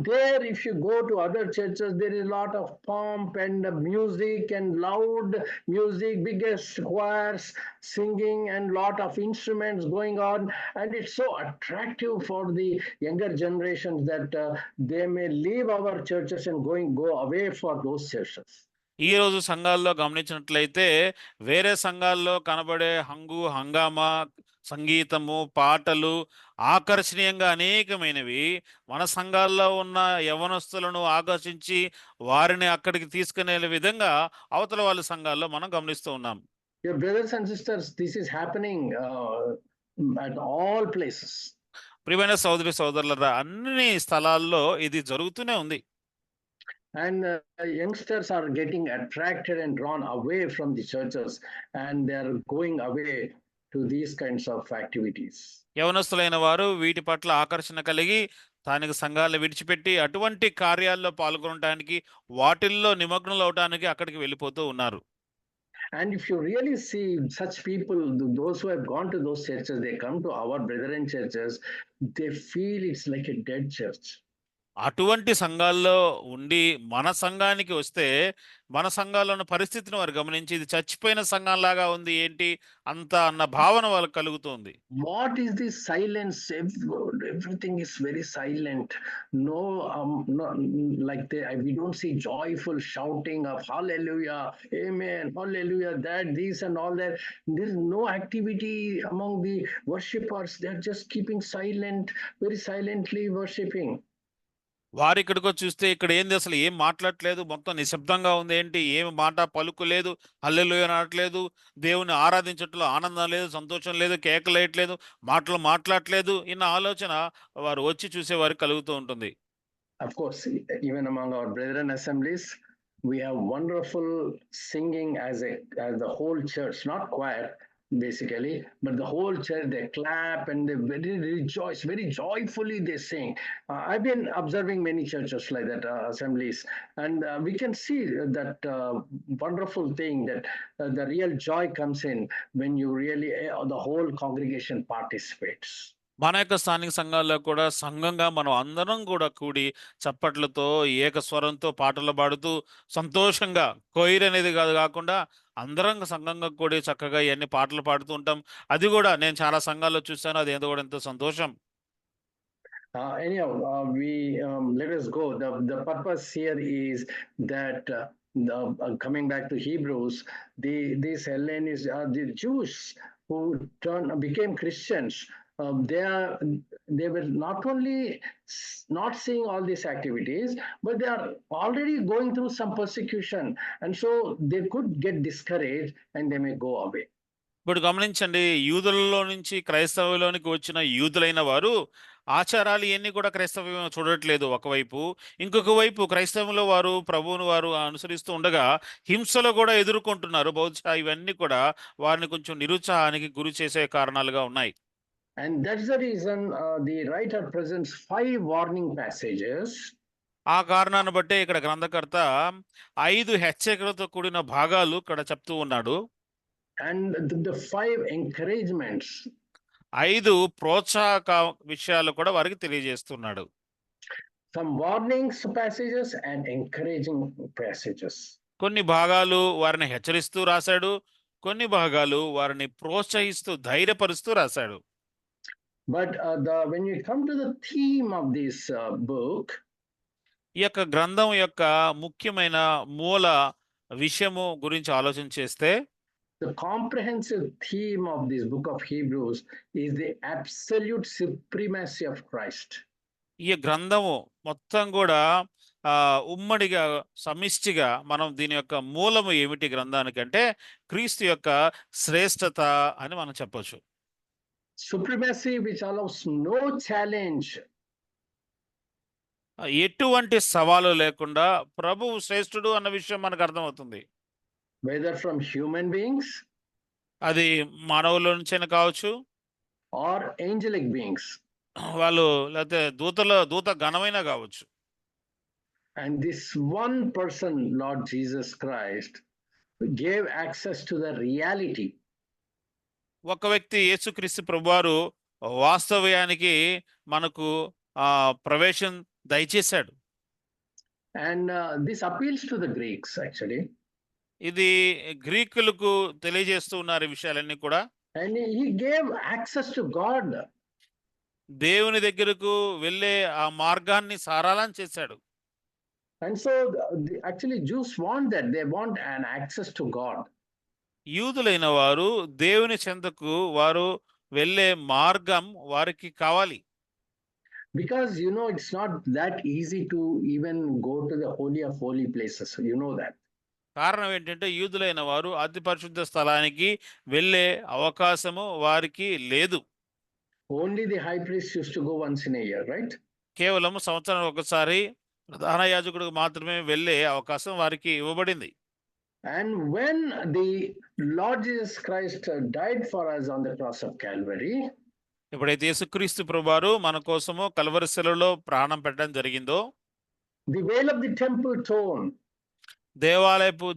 There, if you go to other churches, there is a lot of pomp and music and loud music, biggest choirs singing and lot of instruments going on, and it's so attractive for the younger generations that they may leave our churches and go away for those churches. ఈ రోజు సంఘాల్లో గమనించినట్లయితే వేరే సంఘాల్లో కనబడే హంగామా, సంగీతము, పాటలు ఆకర్షణీయంగా అనేకమైనవి మన సంఘాల్లో ఉన్న యవనస్తులను ఆకర్షించి వారిని అక్కడికి తీసుకునే విధంగా అవతల వాళ్ళ సంఘాల్లో మనం గమనిస్తూ ఉన్నాం. Your brothers and sisters, this is happening at all places. ప్రియమైన సోదరి సోదరులారా, అన్ని స్థలాల్లో ఇది జరుగుతూనే ఉంది. And youngsters are getting attracted and drawn away from the churches, and they are going away to these kinds of activities. యవనస్తులైన వారు వీటి పట్ల ఆకర్షణ కలిగి స్థానిక సంఘాలను విడిచిపెట్టి అటువంటి కార్యాల్లో పాల్గొనడానికి, వాటిల్లో నిమగ్నులు అవడానికి అక్కడికి వెళ్ళిపోతూ ఉన్నారు. And if you really see such people, those who have gone to those churches, they come to our brethren churches, they feel it's like a dead church. అటువంటి సంఘాల్లో ఉండి మన సంఘానికి వస్తే మన సంఘాల్లో ఉన్న పరిస్థితిని వారు గమనించి ఇది చచ్చిపోయిన సంఘంలాగా ఉంది ఏంటి అంత అన్న భావన వాళ్ళకి కలుగుతుంది. What is this silence? Everything is very silent. No, no, like we don't see joyful shouting of hallelujah, amen, hallelujah, that, this, and all that. There is no activity among the worshippers. They're just keeping silent, very silently worshiping. వారు ఇక్కడికి వచ్చి చూస్తే ఇక్కడ ఏంది అసలు ఏం మాట్లాడట్లేదు, మొత్తం నిశ్శబ్దంగా ఉంది ఏంటి, ఏమి మాట పలుకు లేదు, హల్లెలూయా అనట్లేదు, దేవుని ఆరాధించట్లో ఆనందం లేదు, సంతోషం లేదు, కేకలేయట్లేదు, మాటలు మాట్లాడట్లేదు. ఇన్న ఆలోచన వారు వచ్చి చూసే వారికి కలుగుతూ ఉంటుంది. Of course, even among our brethren assemblies, we have wonderful singing as the whole church, not choir basically, but the whole church, they clap and they very rejoice, very joyfully they sing. I've been observing many churches like that, assemblies, and we can see that wonderful thing that the real joy comes in when you really, the whole congregation participates. మన యొక్క స్థానిక సంఘాల్లో కూడా సంఘంగా మనం అందరం కూడా కూడి చప్పట్లతో ఏకస్వరంతో పాటలు పాడుతూ సంతోషంగా కొయిర్ అనేది కాకుండా అందరం సంఘంగా కూడి చక్కగా ఇవన్నీ పాటలు పాడుతూ ఉంటాం. అది కూడా నేను చాలా సంఘాల్లో చూశాను. అది ఏదో కూడా ఎంతో సంతోషం. Anyhow, we let us go. The purpose here is that coming back to Hebrews, these Hellenists, the Jews who became Christians. They were not only not seeing all these activities, but they are already going through some persecution, and so they could get discouraged and they may go away. ఇప్పుడు గమనించండి, యూదులలో నుంచి క్రైస్తవులోనికి వచ్చిన యూదులైన వారు ఆచారాలు ఇవన్నీ కూడా క్రైస్తవ్యం చూడట్లేదు ఒకవైపు. ఇంకొక వైపు క్రైస్తవంలో వారు ప్రభువును వారు అనుసరిస్తూ ఉండగా హింసలో కూడా ఎదుర్కొంటున్నారు. బహుశా ఇవన్నీ కూడా వారిని కొంచెం నిరుత్సాహానికి గురి చేసే కారణాలుగా ఉన్నాయి. And that's the reason the writer presents 5 warning passages. ఆ కారణాన్ని బట్టే ఇక్కడ గ్రంథకర్త 5 హెచ్చరికలతో కూడిన భాగాలు ఇక్కడ చెప్తూ ఉన్నాడు. And the 5 encouragements. 5 ప్రోత్సాహక విషయాలు కూడా వారికి తెలియజేస్తున్నాడు. Some warnings passages and encouraging passages. కొన్ని భాగాలు వారిని హెచ్చరిస్తూ రాశాడు, కొన్ని భాగాలు వారిని ప్రోత్సహిస్తూ ధైర్యపరుస్తూ రాశాడు. But when you come to the theme of this book, ఈ యొక్క గ్రంథం యొక్క ముఖ్యమైన మూల విషయము గురించి ఆలోచన చేస్తే the comprehensive theme of this book of Hebrews is the absolute supremacy of Christ. ఈ గ్రంథము మొత్తం కూడా ఉమ్మడిగా సమిష్టిగా మనం దీని యొక్క మూలము ఏమిటి గ్రంథానికంటే క్రీస్తు యొక్క శ్రేష్టత అని మనం చెప్పొచ్చు. Supremacy which allows no challenge. ఎటువంటి సవాలు లేకుండా ప్రభువు శ్రేష్ఠుడు అన్న విషయం మనకు అర్థమవుతుంది. Whether from human beings, అది మానవుల నుంచైనా కావచ్చు, or angelic beings. వాళ్ళు లేకపోతే దూత గణమైన కావచ్చు. And this one person, Lord Jesus Christ, gave access to the reality. ఒక వ్యక్తి యేసుక్రీస్తు ప్రభువారు వాస్తవ్యానికి మనకు ప్రవేశం దయచేశాడు. And this appeals to the Greeks actually. ఇది గ్రీకులకు తెలియజేస్తూ ఉన్నారు ఈ విషయాలన్నీ కూడా. And he gave access to God. దేవుని దగ్గరకు వెళ్ళే ఆ మార్గాన్ని సారాలం చేశాడు. And so actually Jews want that. They want an access to God. యూదులైన వారు దేవుని చెంతకు వారు వెళ్ళే మార్గం వారికి కావాలి. Because it's not that easy to even go to the holy of holy places. You know that. కారణం ఏంటంటే యూదులైన వారు అతి పరిశుద్ధ స్థలానికి వెళ్ళే అవకాశము వారికి లేదు. Only the high priest used to go once in a year, right? కేవలం సంవత్సరం ఒకసారి ప్రధాన యాజకుడికి మాత్రమే వెళ్ళే అవకాశం వారికి ఇవ్వబడింది. And when the Lord Jesus Christ died for us on the cross of Calvary, ఎప్పుడైతే యేసుక్రీస్తు ప్రభువారు మన కోసము కల్వరి శిలువలో ప్రాణం పెట్టడం జరిగిందో, the veil of the temple torn, దేవాలయపు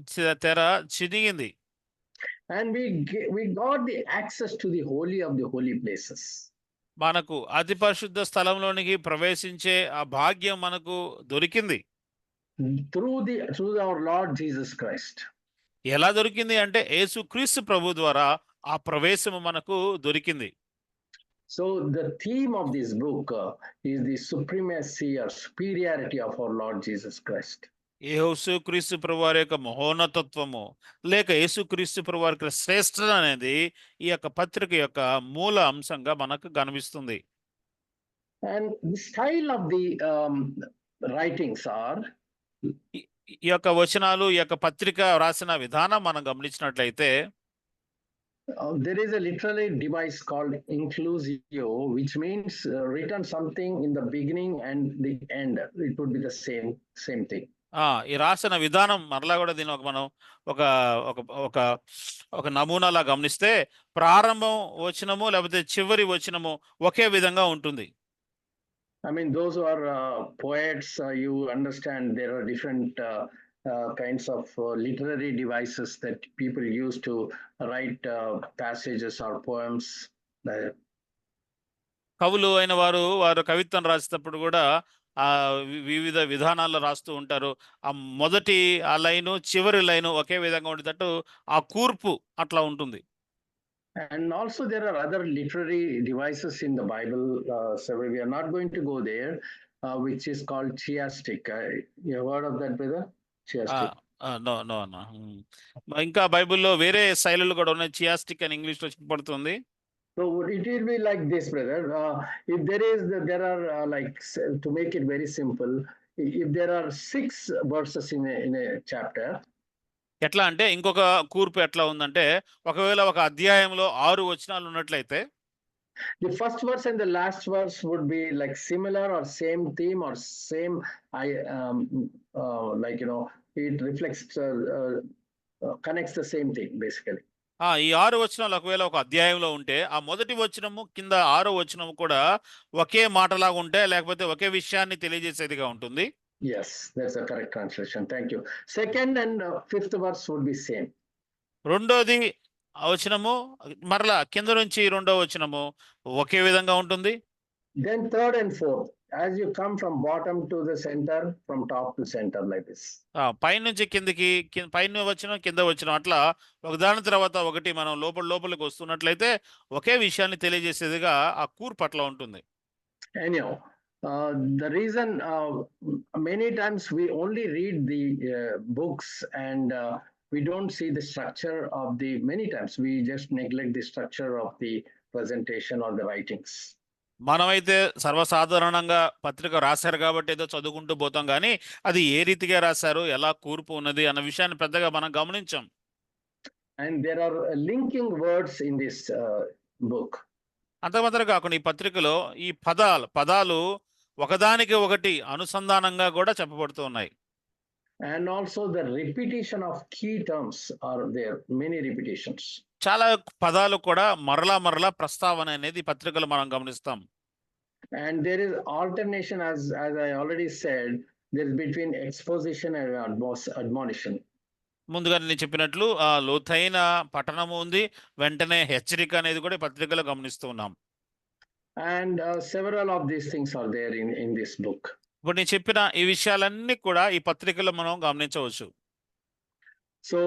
తెర చినిగింది. and we got the access to the holy of the holy places. మనకు అతి పరిశుద్ధ స్థలంలోనికి ప్రవేశించే ఆ భాగ్యం మనకు దొరికింది. through our Lord Jesus Christ. ఎలా దొరికింది అంటే యేసుక్రీస్తు ప్రభు ద్వారా ఆ ప్రవేశము మనకు దొరికింది. So the theme of this book is the supremacy or superiority of our Lord Jesus Christ. యేసుక్రీస్తు ప్రభు వారి యొక్క మహోన్నతత్వము లేక యేసుక్రీస్తు ప్రభు వారి యొక్క శ్రేష్ఠత అనేది ఈ యొక్క పత్రిక యొక్క మూల అంశంగా మనకు కనిపిస్తుంది. And the style of the writings are ఈ యొక్క వచనాలు ఈ యొక్క పత్రిక రాసిన విధానం మనం గమనించినట్లయితే there is a literary device called inclusio, which means written something in the beginning and the end. It would be the same thing. ఈ రాసిన విధానం మరలా కూడా దీని మనం ఒక ఒక ఒక ఒక నమూనాలా గమనిస్తే ప్రారంభం వచనము లేకపోతే చివరి వచనము ఒకే విధంగా ఉంటుంది. I mean, those who are poets, you understand there are different kinds of literary devices that people use to write passages or poems. కవులు అయిన వారు కవిత్వం రాసేటప్పుడు కూడా వివిధ విధానాల్లో రాస్తూ ఉంటారు. ఆ మొదటి ఆ లైను చివరి లైను ఒకే విధంగా ఉండేటట్టు ఆ కూర్పు అట్లా ఉంటుంది. And also there are other literary devices in the Bible. So we are not going to go there, which is called chiastic. You have heard of that, brother? Chiastic. No no అన్న. ఇంకా బైబిల్లో వేరే శైలులు కూడా ఉన్నాయి. చియాస్టిక్ అని ఇంగ్లీష్ లో చెప్పబడుతుంది. So it will be like this, brother. If there are like, to make it very simple, if there are 6 verses in a chapter. ఎట్లా అంటే ఇంకొక కూర్పు ఎట్లా ఉందంటే ఒకవేళ ఒక అధ్యాయంలో 6 వచనాలు ఉన్నట్లయితే the first verse and the last verse would be like similar or same theme or same like it reflects connects the same thing basically. ఈ 6 వచనాలు ఒకవేళ ఒక అధ్యాయంలో ఉంటే ఆ మొదటి వచనము కింద 6వ వచనము కూడా ఒకే మాటలాగా ఉంటే లేకపోతే ఒకే విషయాన్ని తెలియజేసేదిగా ఉంటుంది. Yes, that's a correct translation. Thank you. Second and 5th verse would be same. రెండోది వచనము మరలా కింద నుంచి రెండో వచనము ఒకే విధంగా ఉంటుంది. Then third and fourth, as you come from bottom to the center, from top to center like this. పై నుంచి కిందకి పైన వచనం కింద వచనం అట్లా ఒకదాని తర్వాత ఒకటి మనం లోపలికి వస్తున్నట్లయితే ఒకే విషయాన్ని తెలియజేసేదిగా ఆ కూర్పు అట్లా ఉంటుంది. Anyhow, the reason many times we only read the books and we don't see the structure of many times we just neglect the structure of the presentation or the writings. మనమైతే సర్వసాధారణంగా పత్రిక రాశారు కాబట్టి ఏదో చదువుకుంటూ పోతాం కానీ అది ఏ రీతిగా రాశారు ఎలా కూర్పు ఉన్నది అన్న విషయాన్ని పెద్దగా మనం గమనించాం. And there are linking words in this book. అంతమాత్రం కాకుండా ఈ పత్రికలో ఈ పదాలు ఒకదానికి ఒకటి అనుసంధానంగా కూడా చెప్పబడుతూ ఉన్నాయి. And also the repetition of key terms are there, many repetitions. చాలా పదాలు కూడా మరలా ప్రస్తావన అనేది ఈ పత్రికలో మనం గమనిస్తాం. And there is alternation as I already said, there is between exposition and admonition. ముందుగా నేను చెప్పినట్లు ఆ లోతైన పఠనము ఉంది, వెంటనే హెచ్చరిక అనేది కూడా ఈ పత్రికలో గమనిస్తూ ఉన్నాం. And several of these things are there in this book. ఇప్పుడు నేను చెప్పిన ఈ విషయాలన్నీ కూడా ఈ పత్రికలో మనం గమనించవచ్చు. So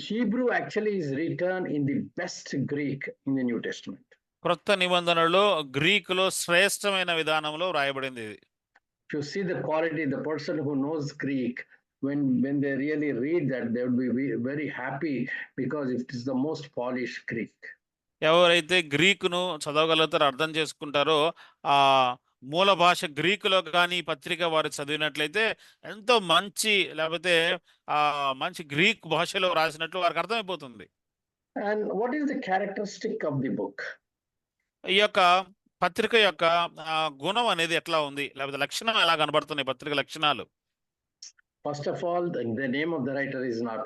Hebrew actually is written in the best Greek in the New Testament. క్రొత్త నిబంధనలో గ్రీకులో శ్రేష్టమైన విధానంలో రాయబడింది ఇది. If you see the quality, the person who knows Greek, when they really read that, they would be very happy because it is the most polished Greek. ఎవరైతే గ్రీకును చదవగలుగుతారో అర్థం చేసుకుంటారో ఆ మూల భాష గ్రీకులో కానీ పత్రిక వారు చదివినట్లయితే ఎంతో మంచి లేకపోతే మంచి గ్రీక్ భాషలో రాసినట్లు వారికి అర్థమైపోతుంది. And what is the characteristic of the book? ఈ యొక్క పత్రిక యొక్క గుణం అనేది ఎట్లా ఉంది లేకపోతే లక్షణం ఎలా కనబడుతున్నాయి పత్రిక లక్షణాలు? First of all, the name of the writer is not,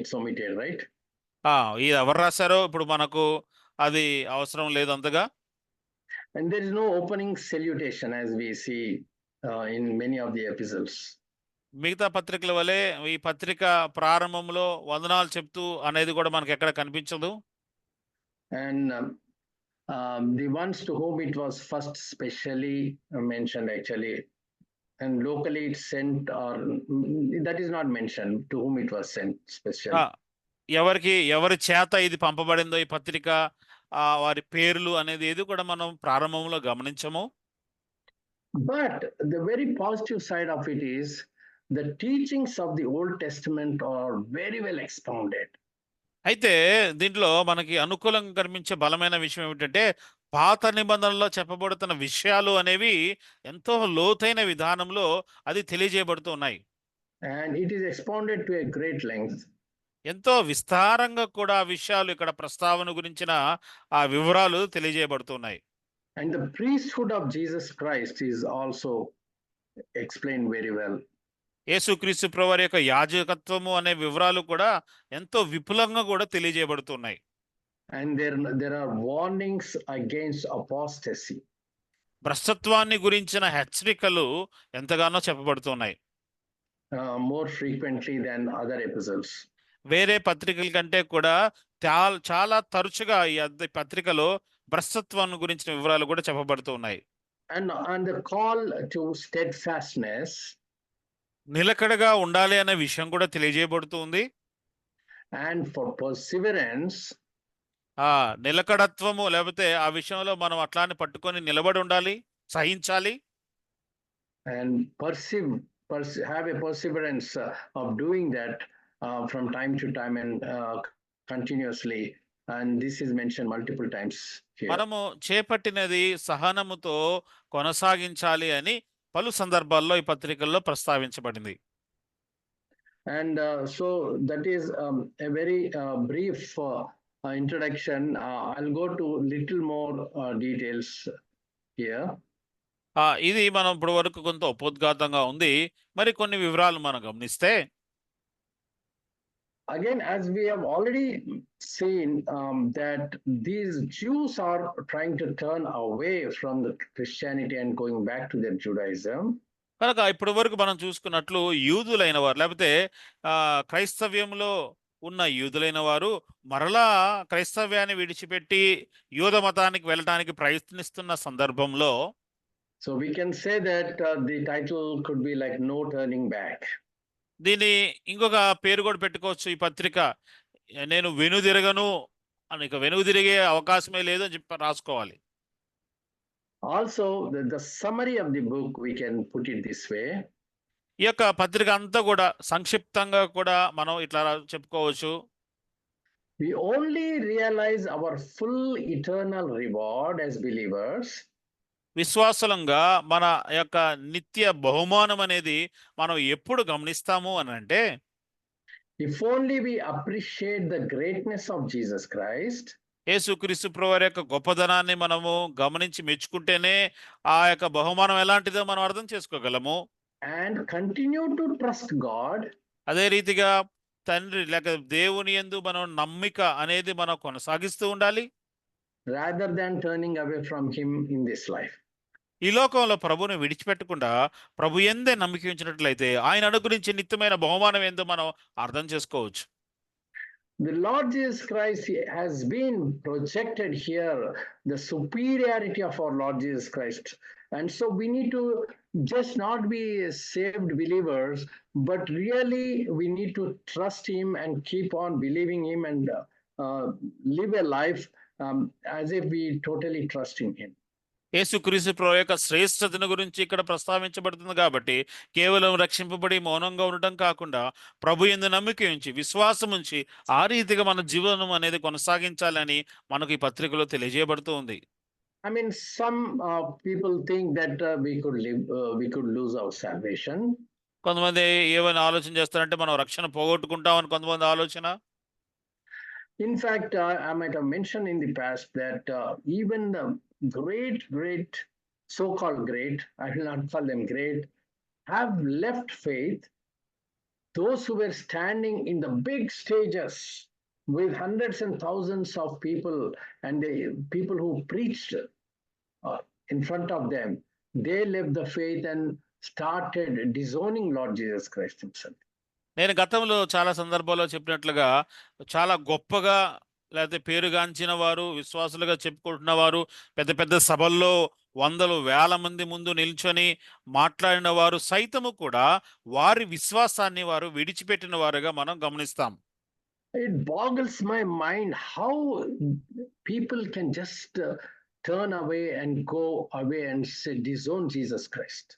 it's omitted, right? ఇది ఎవరు రాశారో ఇప్పుడు మనకు అది అవసరం లేదు అంతగా. And there is no opening salutation as we see in many of the epistles. మిగతా పత్రికల వలె ఈ పత్రిక ప్రారంభంలో వందనాలు చెప్తూ అనేది కూడా మనకి ఎక్కడ కనిపించదు. And the ones to whom it was first specially mentioned actually, and locally it's sent, or that is not mentioned to whom it was sent specially. ఎవరి చేత ఇది పంపబడిందో ఈ పత్రిక, వారి పేర్లు అనేది ఏది కూడా మనం ప్రారంభంలో గమనించము. But the very positive side of it is the teachings of the Old Testament are very well expounded. అయితే దీంట్లో మనకి అనుకూలంగా కనిపించే బలమైన విషయం ఏమిటంటే, పాత నిబంధనలో చెప్పబడుతున్న విషయాలు అనేవి ఎంతో లోతైన విధానంలో అది తెలియజేయబడుతూ ఉన్నాయి. And it is expounded to a great length. ఎంతో విస్తారంగా కూడా ఆ విషయాలు ఇక్కడ ప్రస్తావన గురించిన ఆ వివరాలు తెలియజేయబడుతున్నాయి. And the priesthood of Jesus Christ is also explained very well. యేసుక్రీస్తు ప్రభువారి యొక్క యాజకత్వము అనే వివరాలు కూడా ఎంతో విపులంగా కూడా తెలియజేయబడుతున్నాయి. And there are warnings against apostasy. భ్రష్టత్వాన్ని గురించిన హెచ్చరికలు ఎంతగానో చెప్పబడుతున్నాయి. More frequently than other epistles. వేరే పత్రికల కంటే కూడా చాలా తరచుగా ఈ పత్రికలో భ్రష్టత్వాన్ని గురించిన వివరాలు కూడా చెప్పబడుతూ ఉన్నాయి. And the call to steadfastness, నిలకడగా ఉండాలి అనే విషయం కూడా తెలియజేయబడుతుంది. and for perseverance, ఆ నిలకడత్వము, లేకపోతే ఆ విషయంలో మనం అట్లానే పట్టుకొని నిలబడి ఉండాలి, సహించాలి. and have a perseverance of doing that from time to time and continuously. And this is mentioned multiple times here. మనము చేపట్టినది సహనముతో కొనసాగించాలి అని పలు సందర్భాల్లో ఈ పత్రికల్లో ప్రస్తావించబడింది. And so that is a very brief introduction. I'll go to little more details here. ఇది మనం ఇప్పుడు వరకు కొంత ఉపోద్ఘాతంగా ఉంది. మరి కొన్ని వివరాలు మనం గమనిస్తే, again, as we have already seen, that these Jews are trying to turn away from the Christianity and going back to their Judaism. కనుక ఇప్పటి వరకు మనం చూసుకున్నట్లు యూదులైన వారు, లేకపోతే క్రైస్తవ్యంలో ఉన్న యూదులైన వారు మరలా క్రైస్తవ్యాన్ని విడిచిపెట్టి యూద మతానికి వెళ్ళడానికి ప్రయత్నిస్తున్న సందర్భంలో, So we can say that the title could be like No Turning Back. దీని ఇంకొక పేరు కూడా పెట్టుకోవచ్చు. ఈ పత్రిక నేను వెనుదిరగను అని, ఇక వెనుదిరిగే అవకాశమే లేదు అని చెప్పి రాసుకోవాలి. Also, the summary of the book, we can put it this way. ఈ యొక్క పత్రిక అంతా కూడా సంక్షిప్తంగా కూడా మనం ఇట్లా చెప్పుకోవచ్చు. We only realize our full eternal reward as believers విశ్వాసులంగా మన యొక్క నిత్య బహుమానం అనేది మనం ఎప్పుడు గమనిస్తాము అని అంటే, if only we appreciate the greatness of Jesus Christ, యేసుక్రీస్తు ప్రభువారి యొక్క గొప్పదనాన్ని మనము గమనించి మెచ్చుకుంటేనే ఆ యొక్క బహుమానం ఎలాంటిదో మనం అర్థం చేసుకోగలము. and continue to trust God, అదే రీతిగా తండ్రి లేక దేవుని యందు మనం నమ్మిక అనేది మనం కొనసాగిస్తూ ఉండాలి, rather than turning away from him in this life. ఈ లోకంలో ప్రభువుని విడిచిపెట్టకుండా ప్రభు ఎందే నమ్మిక ఉంచినట్లయితే ఆయన అనుగ్రహించే నిత్యమైన బహుమానం ఏందో మనం అర్థం చేసుకోవచ్చు. The Lord Jesus Christ has been projected here, the superiority of our Lord Jesus Christ. And so we need to just not be saved believers, but really we need to trust him and keep on believing him and live a life as if we totally trust in him. యేసుక్రీస్తు ప్రభు యొక్క శ్రేష్టతను గురించి ఇక్కడ ప్రస్తావించబడుతుంది కాబట్టి కేవలం రక్షింపబడి మౌనంగా ఉండటం కాకుండా ప్రభు యందు నమ్మిక ఉంచి విశ్వాసం ఉంచి ఆ రీతిగా మన జీవనం అనేది కొనసాగించాలని మనకు ఈ పత్రికలో తెలియజేయబడుతూ ఉంది. I mean, some people think that we could lose our salvation. కొంతమంది ఏమైనా ఆలోచన చేస్తారంటే మనం రక్షణ పోగొట్టుకుంటామని కొంతమంది ఆలోచన. In fact, I might have mentioned in the past that even the great, so-called great, I will not call them great, have left faith. Those who were standing in the big stages with hundreds and thousands of people, and the people who preached in front of them, they left the faith and started disowning Lord Jesus Christ himself. నేను గతంలో చాలా సందర్భాల్లో చెప్పినట్లుగా చాలా గొప్పగా లేకపోతే పేరుగాంచిన వారు, విశ్వాసులుగా చెప్పుకుంటున్న వారు, పెద్ద పెద్ద సభల్లో వందలు వేల మంది ముందు నిల్చొని మాట్లాడిన వారు సైతము కూడా వారి విశ్వాసాన్ని వారు విడిచిపెట్టిన వారుగా మనం గమనిస్తాం. It boggles my mind how people can just turn away and go away and say, disown Jesus Christ.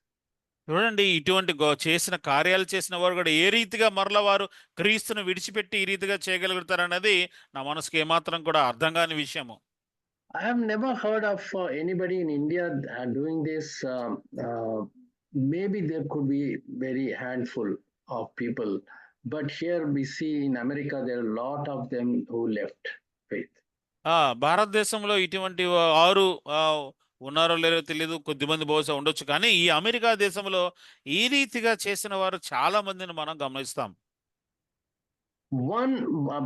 చూడండి, ఇటువంటి చేసిన కార్యాలు చేసిన వారు కూడా ఏ రీతిగా మరల వారు క్రీస్తును విడిచిపెట్టి ఈ రీతిగా చేయగలుగుతారన్నది నా మనసుకి ఏమాత్రం కూడా అర్థం కాని విషయము. I have never heard of anybody in India doing this. Maybe there could be very handful of people, but here we see in America there are a lot of them who left faith. భారతదేశంలో ఇటువంటి వారు ఉన్నారో లేరో తెలియదు, కొద్దిమంది బహుశా ఉండొచ్చు, కానీ ఈ అమెరికా దేశంలో ఈ రీతిగా చేసిన వారు చాలా మందిని మనం గమనిస్తాం. One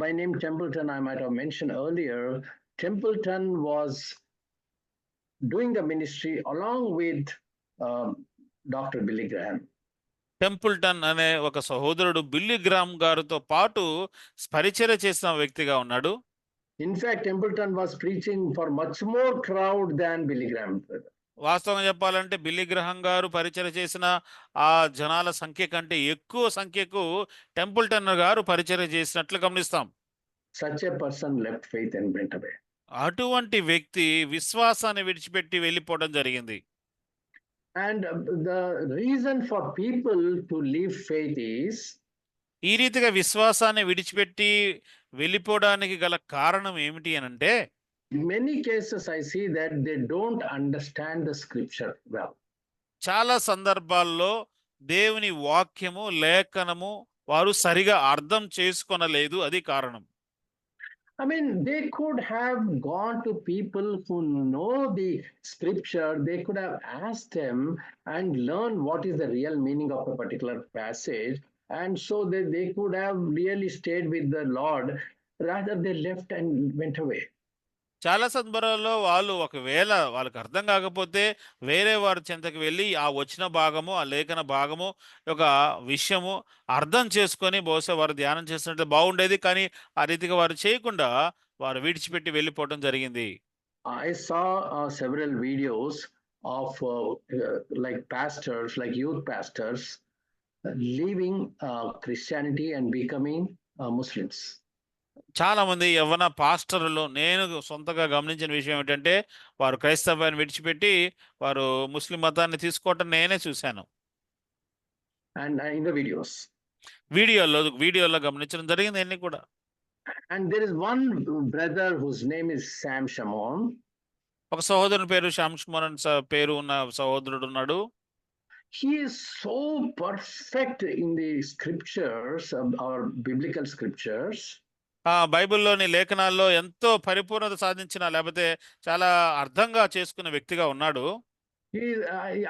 by name Templeton, I might have mentioned earlier. Templeton was doing the ministry along with Dr. Billy Graham. Templeton అనే ఒక సహోదరుడు బిల్లీ గ్రామ్ గారితో పాటు పరిచర్య చేసిన వ్యక్తిగా ఉన్నాడు. In fact, Templeton was preaching for much more crowd than Billy Graham. వాస్తవంగా చెప్పాలంటే బిల్లీ గ్రహం గారు పరిచర్య చేసిన ఆ జనాల సంఖ్య కంటే ఎక్కువ సంఖ్యకు టెంపుల్టన్ గారు పరిచర్య చేసినట్లు గమనిస్తాం. Such a person left faith and went away. అటువంటి వ్యక్తి విశ్వాసాన్ని విడిచిపెట్టి వెళ్ళిపోవడం జరిగింది. And the reason for people to leave faith is ఈ రీతిగా విశ్వాసాన్ని విడిచిపెట్టి వెళ్ళిపోవడానికి గల కారణం ఏమిటి అనంటే, in many cases I see that they don't understand the scripture well. చాలా సందర్భాల్లో దేవుని వాక్యము లేఖనము వారు సరిగా అర్థం చేసుకొనలేదు, అది కారణం. I mean, they could have gone to people who know the scripture. They could have asked them and learned what is the real meaning of a particular passage. And so they could have really stayed with the Lord. Rather, they left and went away. చాలా సందర్భాల్లో వాళ్ళు ఒకవేళ వాళ్ళకి అర్థం కాకపోతే వేరే వారి చెంతకు వెళ్ళి ఆ వచ్చిన భాగము, ఆ లేఖన భాగము ఒక విషయము అర్థం చేసుకొని బహుశా వారు ధ్యానం చేసినట్టు బాగుండేది, కానీ ఆ రీతిగా వారు చేయకుండా వారు విడిచిపెట్టి వెళ్ళిపోవడం జరిగింది. I saw several videos of like pastors, like youth pastors, leaving Christianity and becoming Muslims. చాలా మంది యవ్వన పాస్టర్లు నేను సొంతంగా గమనించిన విషయం ఏంటంటే వారు క్రైస్తవాన్ని విడిచిపెట్టి వారు ముస్లిం మతాన్ని తీసుకోవటం నేనే చూశాను. And in the videos. వీడియోలో గమనించడం జరిగింది అన్ని కూడా. And there is one brother whose name is Sam Shamoun. ఒక సహోదరుని పేరు శ్యామ్ షమోన్ పేరు ఉన్న సహోదరుడు ఉన్నాడు. He is so perfect in the scriptures, our biblical scriptures. బైబిల్లోని లేఖనాల్లో ఎంతో పరిపూర్ణత సాధించిన లేకపోతే చాలా అర్థంగా చేసుకున్న వ్యక్తిగా ఉన్నాడు.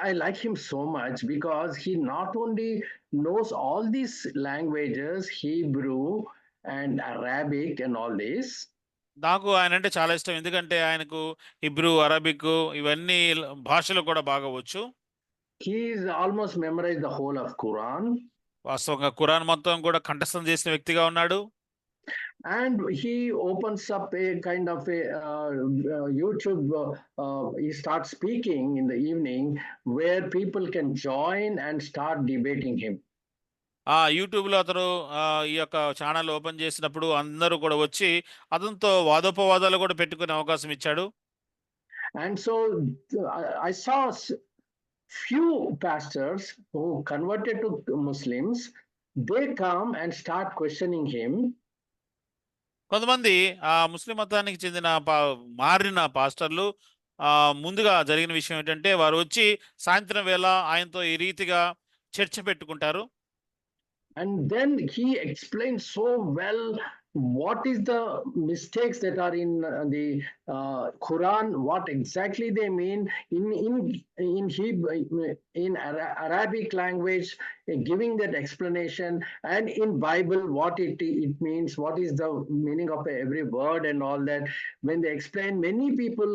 I like him so much because he not only knows all these languages, Hebrew and Arabic and all this. నాకు ఆయన అంటే చాలా ఇష్టం, ఎందుకంటే ఆయనకు హిబ్రూ, అరబిక్ ఇవన్నీ భాషలు కూడా బాగా వచ్చు. He's almost memorized the whole of Quran. వాస్తవంగా ఖురాన్ మొత్తం కూడా కంఠస్థం చేసిన వ్యక్తిగా ఉన్నాడు. And he opens up a kind of a YouTube, he starts speaking in the evening where people can join and start debating him. యూట్యూబ్లో అతను ఈ యొక్క ఛానల్ ఓపెన్ చేసినప్పుడు అందరూ కూడా వచ్చి అతనితో వాదోపవాదాలు కూడా పెట్టుకునే అవకాశం ఇచ్చాడు. And so I saw few pastors who converted to Muslims, they come and start questioning him. కొంతమంది ముస్లిం మతానికి చెందిన మారిన పాస్టర్లు ముందుగా జరిగిన విషయం ఏంటంటే వారు వచ్చి సాయంత్రం వేళ ఆయనతో ఈ రీతిగా చర్చ పెట్టుకుంటారు. And then he explained so well what is the mistakes that are in the Quran, what exactly they mean in Hebrew, in Arabic language, giving that explanation, and in Bible what it means, what is the meaning of every word and all that. When they explained, many people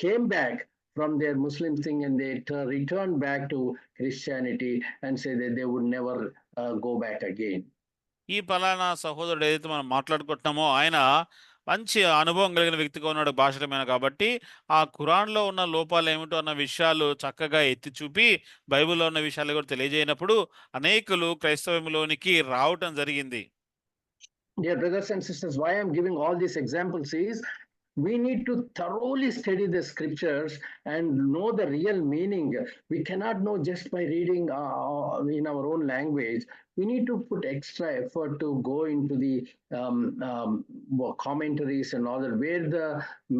came back from their Muslim thing and they returned back to Christianity and say that they would never go back again. ఈ పలానా సహోదరుడు ఏదైతే మనం మాట్లాడుకుంటున్నామో ఆయన మంచి అనుభవం కలిగిన వ్యక్తిగా ఉన్నాడు భాషల మీద. కాబట్టి ఆ ఖురాన్లో ఉన్న లోపాలు ఏమిటో అన్న విషయాలు చక్కగా ఎత్తి చూపి బైబిల్లో ఉన్న విషయాలు కూడా తెలియజేయనప్పుడు అనేకులు క్రైస్తవంలోనికి రావటం జరిగింది. Dear brothers and sisters, why I'm giving all these examples is we need to thoroughly study the scriptures and know the real meaning. We cannot know just by reading in our own language. We need to put extra effort to go into the commentaries and all that, where the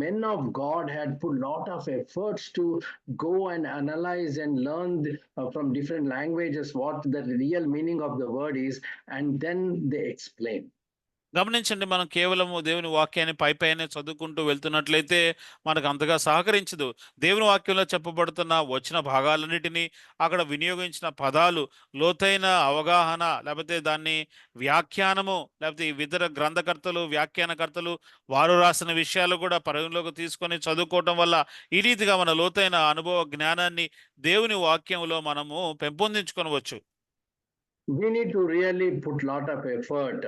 men of God had put lot of efforts to go and analyze and learn from different languages what the real meaning of the word is, and then they explain. గమనించండి, మనం కేవలము దేవుని వాక్యాన్ని పైపైనే చదువుకుంటూ వెళ్తున్నట్లయితే మనకు అంతగా సహకరించదు. దేవుని వాక్యంలో చెప్పబడుతున్న వచ్చిన భాగాలన్నిటినీ, అక్కడ వినియోగించిన పదాలు, లోతైన అవగాహన, లేకపోతే దాన్ని వ్యాఖ్యానము, లేకపోతే ఇతర గ్రంథకర్తలు, వ్యాఖ్యానకర్తలు వారు రాసిన విషయాలు కూడా పరిగణలోకి తీసుకొని చదువుకోవటం వల్ల ఈ రీతిగా మన లోతైన అనుభవ జ్ఞానాన్ని దేవుని వాక్యంలో మనము పెంపొందించుకొనవచ్చు. We need to really put lot of effort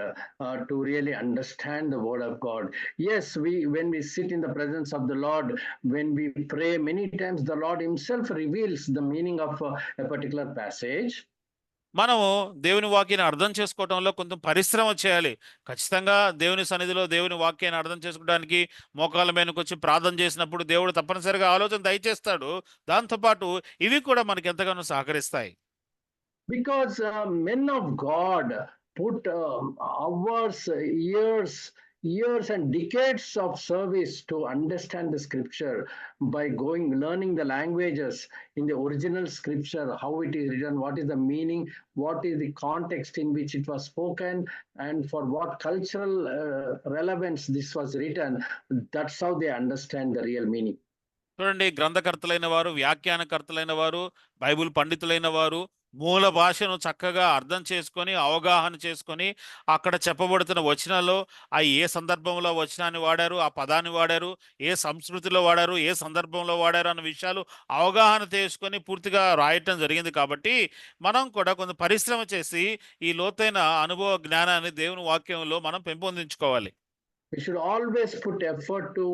to really understand the word of God. Yes, when we sit in the presence of the Lord, when we pray, many times the Lord himself reveals the meaning of a particular passage. మనము దేవుని వాక్యాన్ని అర్థం చేసుకోవటంలో కొంచెం పరిశ్రమ చేయాలి. ఖచ్చితంగా దేవుని సన్నిధిలో దేవుని వాక్యాన్ని అర్థం చేసుకోవడానికి మోకాళ్ళ మీదకి వచ్చి ప్రార్థన చేసినప్పుడు దేవుడు తప్పనిసరిగా ఆలోచన దయచేస్తాడు. దాంతోపాటు ఇవి కూడా మనకి ఎంతగానో సహకరిస్తాయి. Because men of God put hours, years and decades of service to understand the scripture by learning the languages in the original scripture, how it is written, what is the meaning, what is the context in which it was spoken, and for what cultural relevance this was written. That's how they understand the real meaning. చూడండి, గ్రంథకర్తలైన వారు, వ్యాఖ్యానకర్తలైన వారు, బైబిల్ పండితులైన వారు మూల భాషను చక్కగా అర్థం చేసుకొని, అవగాహన చేసుకొని, అక్కడ చెప్పబడుతున్న వచనాల్లో ఏ సందర్భంలో వచనాన్ని వాడారు, ఆ పదాన్ని వాడారు, ఏ సంస్కృతిలో వాడారు, ఏ సందర్భంలో వాడారు అన్న విషయాలు అవగాహన చేసుకొని పూర్తిగా రాయటం జరిగింది. కాబట్టి మనం కూడా కొంత పరిశ్రమ చేసి ఈ లోతైన అనుభవ జ్ఞానాన్ని దేవుని వాక్యంలో మనం పెంపొందించుకోవాలి. We should always put effort to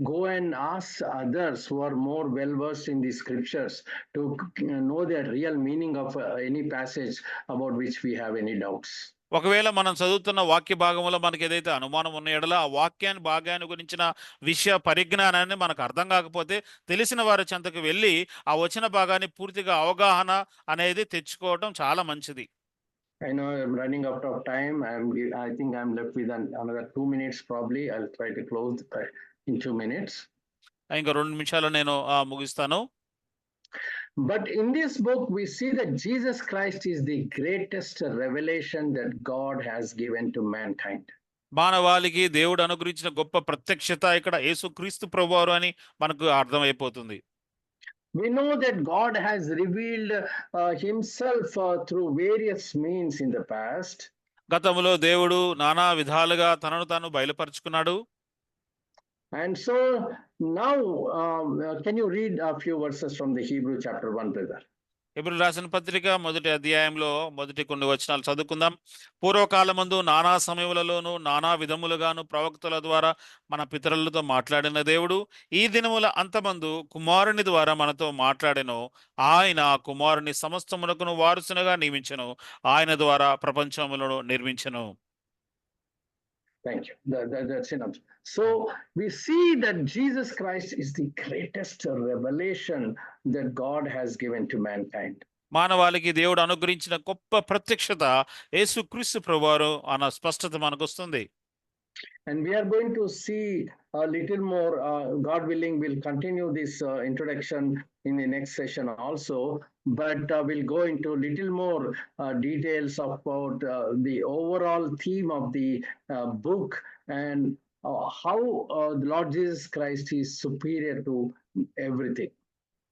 go and ask others who are more well-versed in the scriptures to know the real meaning of any passage about which we have any doubts. ఒకవేళ మనం చదువుతున్న వాక్య భాగంలో మనకి ఏదైతే అనుమానం ఉన్న ఎడల ఆ భాగాన్ని గురించిన విషయ పరిజ్ఞానాన్ని మనకు అర్థం కాకపోతే తెలిసిన వారి చెంతకు వెళ్ళి ఆ వచ్చిన భాగాన్ని పూర్తిగా అవగాహన అనేది తెచ్చుకోవడం చాలా మంచిది. I know I'm running out of time. I think I'm left with another 2 minutes probably. I'll try to close in 2 minutes. ఇంకా 2 నిమిషాలు నేను ముగిస్తాను. But in this book, we see that Jesus Christ is the greatest revelation that God has given to mankind. మానవాళికి దేవుడు అనుగ్రహించిన గొప్ప ప్రత్యక్షత ఇక్కడ యేసుక్రీస్తు ప్రభువారు అని మనకు అర్థమైపోతుంది. We know that God has revealed himself through various means in the past. గతంలో దేవుడు నానా విధాలుగా తనను తాను బయలుపరుచుకున్నాడు. And so now, can you read a few verses from the Hebrew chapter 1, brother? హెబ్రీయులకు రాసిన పత్రిక 1వ అధ్యాయంలో మొదటి కొన్ని వచనాలు చదువుకుందాం. పూర్వకాలమందు నానా సమయములలోను నానా విధములుగాను ప్రవక్తల ద్వారా మన పితరులతో మాట్లాడిన దేవుడు ఈ దినముల అంతమందు కుమారుని ద్వారా మనతో మాట్లాడెను. ఆయన కుమారుని సమస్తమునకును వారసునిగా నియమించెను. ఆయన ద్వారా ప్రపంచములను నిర్మించెను. Thank you. That's enough. So we see that Jesus Christ is the greatest revelation that God has given to mankind. మానవాళికి దేవుడు అనుగ్రహించిన గొప్ప ప్రత్యక్షత యేసుక్రీస్తు ప్రభువారు అన్న స్పష్టత మనకు వస్తుంది. And we are going to see a little more, God willing, we'll continue this introduction in the next session also, but we'll go into little more details about the overall theme of the book and how the Lord Jesus Christ is superior to everything.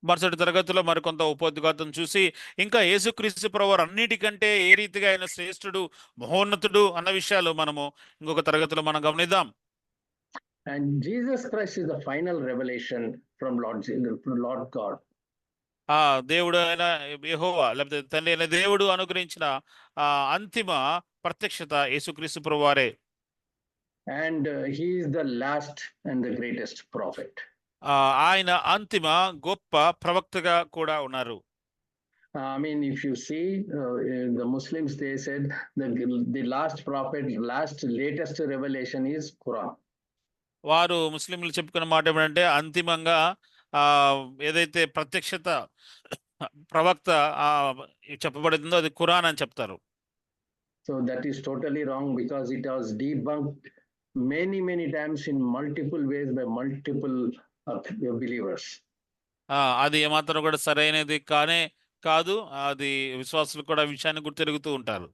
మరుసటి తరగతిలో మరికొంత ఉపోద్ఘాతం చూసి ఇంకా యేసుక్రీస్తు ప్రభువారు అన్నిటికంటే ఏ రీతిగా ఆయన శ్రేష్ఠుడు, మహోన్నతుడు అన్న విషయాలు మనము ఇంకొక తరగతిలో మనం గమనిద్దాం. And Jesus Christ is the final revelation from Lord God. దేవుడు అయిన యెహోవా లేకపోతే తండ్రి అయిన దేవుడు అనుగ్రహించిన అంతిమ ప్రత్యక్షత యేసుక్రీస్తు ప్రభువారే. and he is the last and the greatest prophet. ఆయన అంతిమ గొప్ప ప్రవక్తగా కూడా ఉన్నారు. I mean, if you see the Muslims, they said the last prophet, latest revelation is Quran. వారు ముస్లింలు చెప్పుకున్న మాట ఏమంటే అంతిమంగా ఏదైతే ప్రత్యక్షత ప్రవక్త చెప్పబడుతుందో అది ఖురాన్ అని చెప్తారు. So that is totally wrong, because it was debunked many times in multiple ways by multiple believers. అది ఏమాత్రం కూడా సరైనది కాదు. అది విశ్వాసులు కూడా విషయాన్ని గుర్తెరుగుతూ ఉంటారు.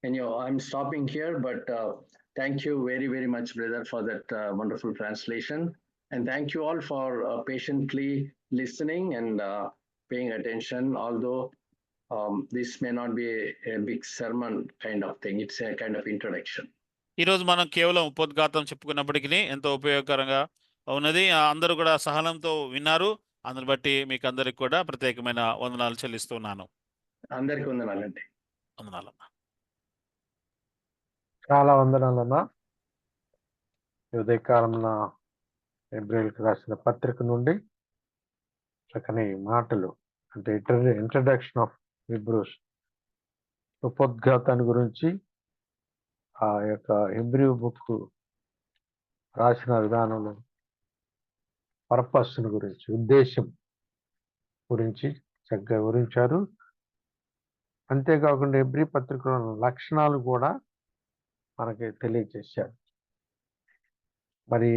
And I'm stopping here, but thank you very much, brother, for that wonderful translation, and thank you all for patiently listening and paying attention, although this may not be a big sermon kind of thing. It's a kind of introduction. ఈరోజు మనం కేవలం ఉపోద్ఘాతం చెప్పుకున్నప్పటికీ ఎంతో ఉపయోగకరంగా ఉన్నది. అందరూ కూడా సహనంతో విన్నారు. అందుని బట్టి మీకు అందరికి కూడా ప్రత్యేకమైన వందనాలు చెల్లిస్తున్నాను. అందరికీ వందనాలండి. వందనాలమ్మా. చాలా వందనాలన్నా. ఉదయకాలంలో హెబ్రీయులకు రాసిన పత్రిక నుండి చక్కని మాటలు, అంటే ఇంట్రడక్షన్ ఆఫ్ హిబ్రూస్, ఉపోద్ఘాతాన్ని గురించి, ఆ యొక్క హెబ్రీ బుక్ రాసిన విధానంలో పర్పస్ను గురించి, ఉద్దేశం గురించి చక్కగా వివరించారు. అంతేకాకుండా హెబ్రీ పత్రికలో లక్షణాలు కూడా మనకి తెలియజేశారు. మరి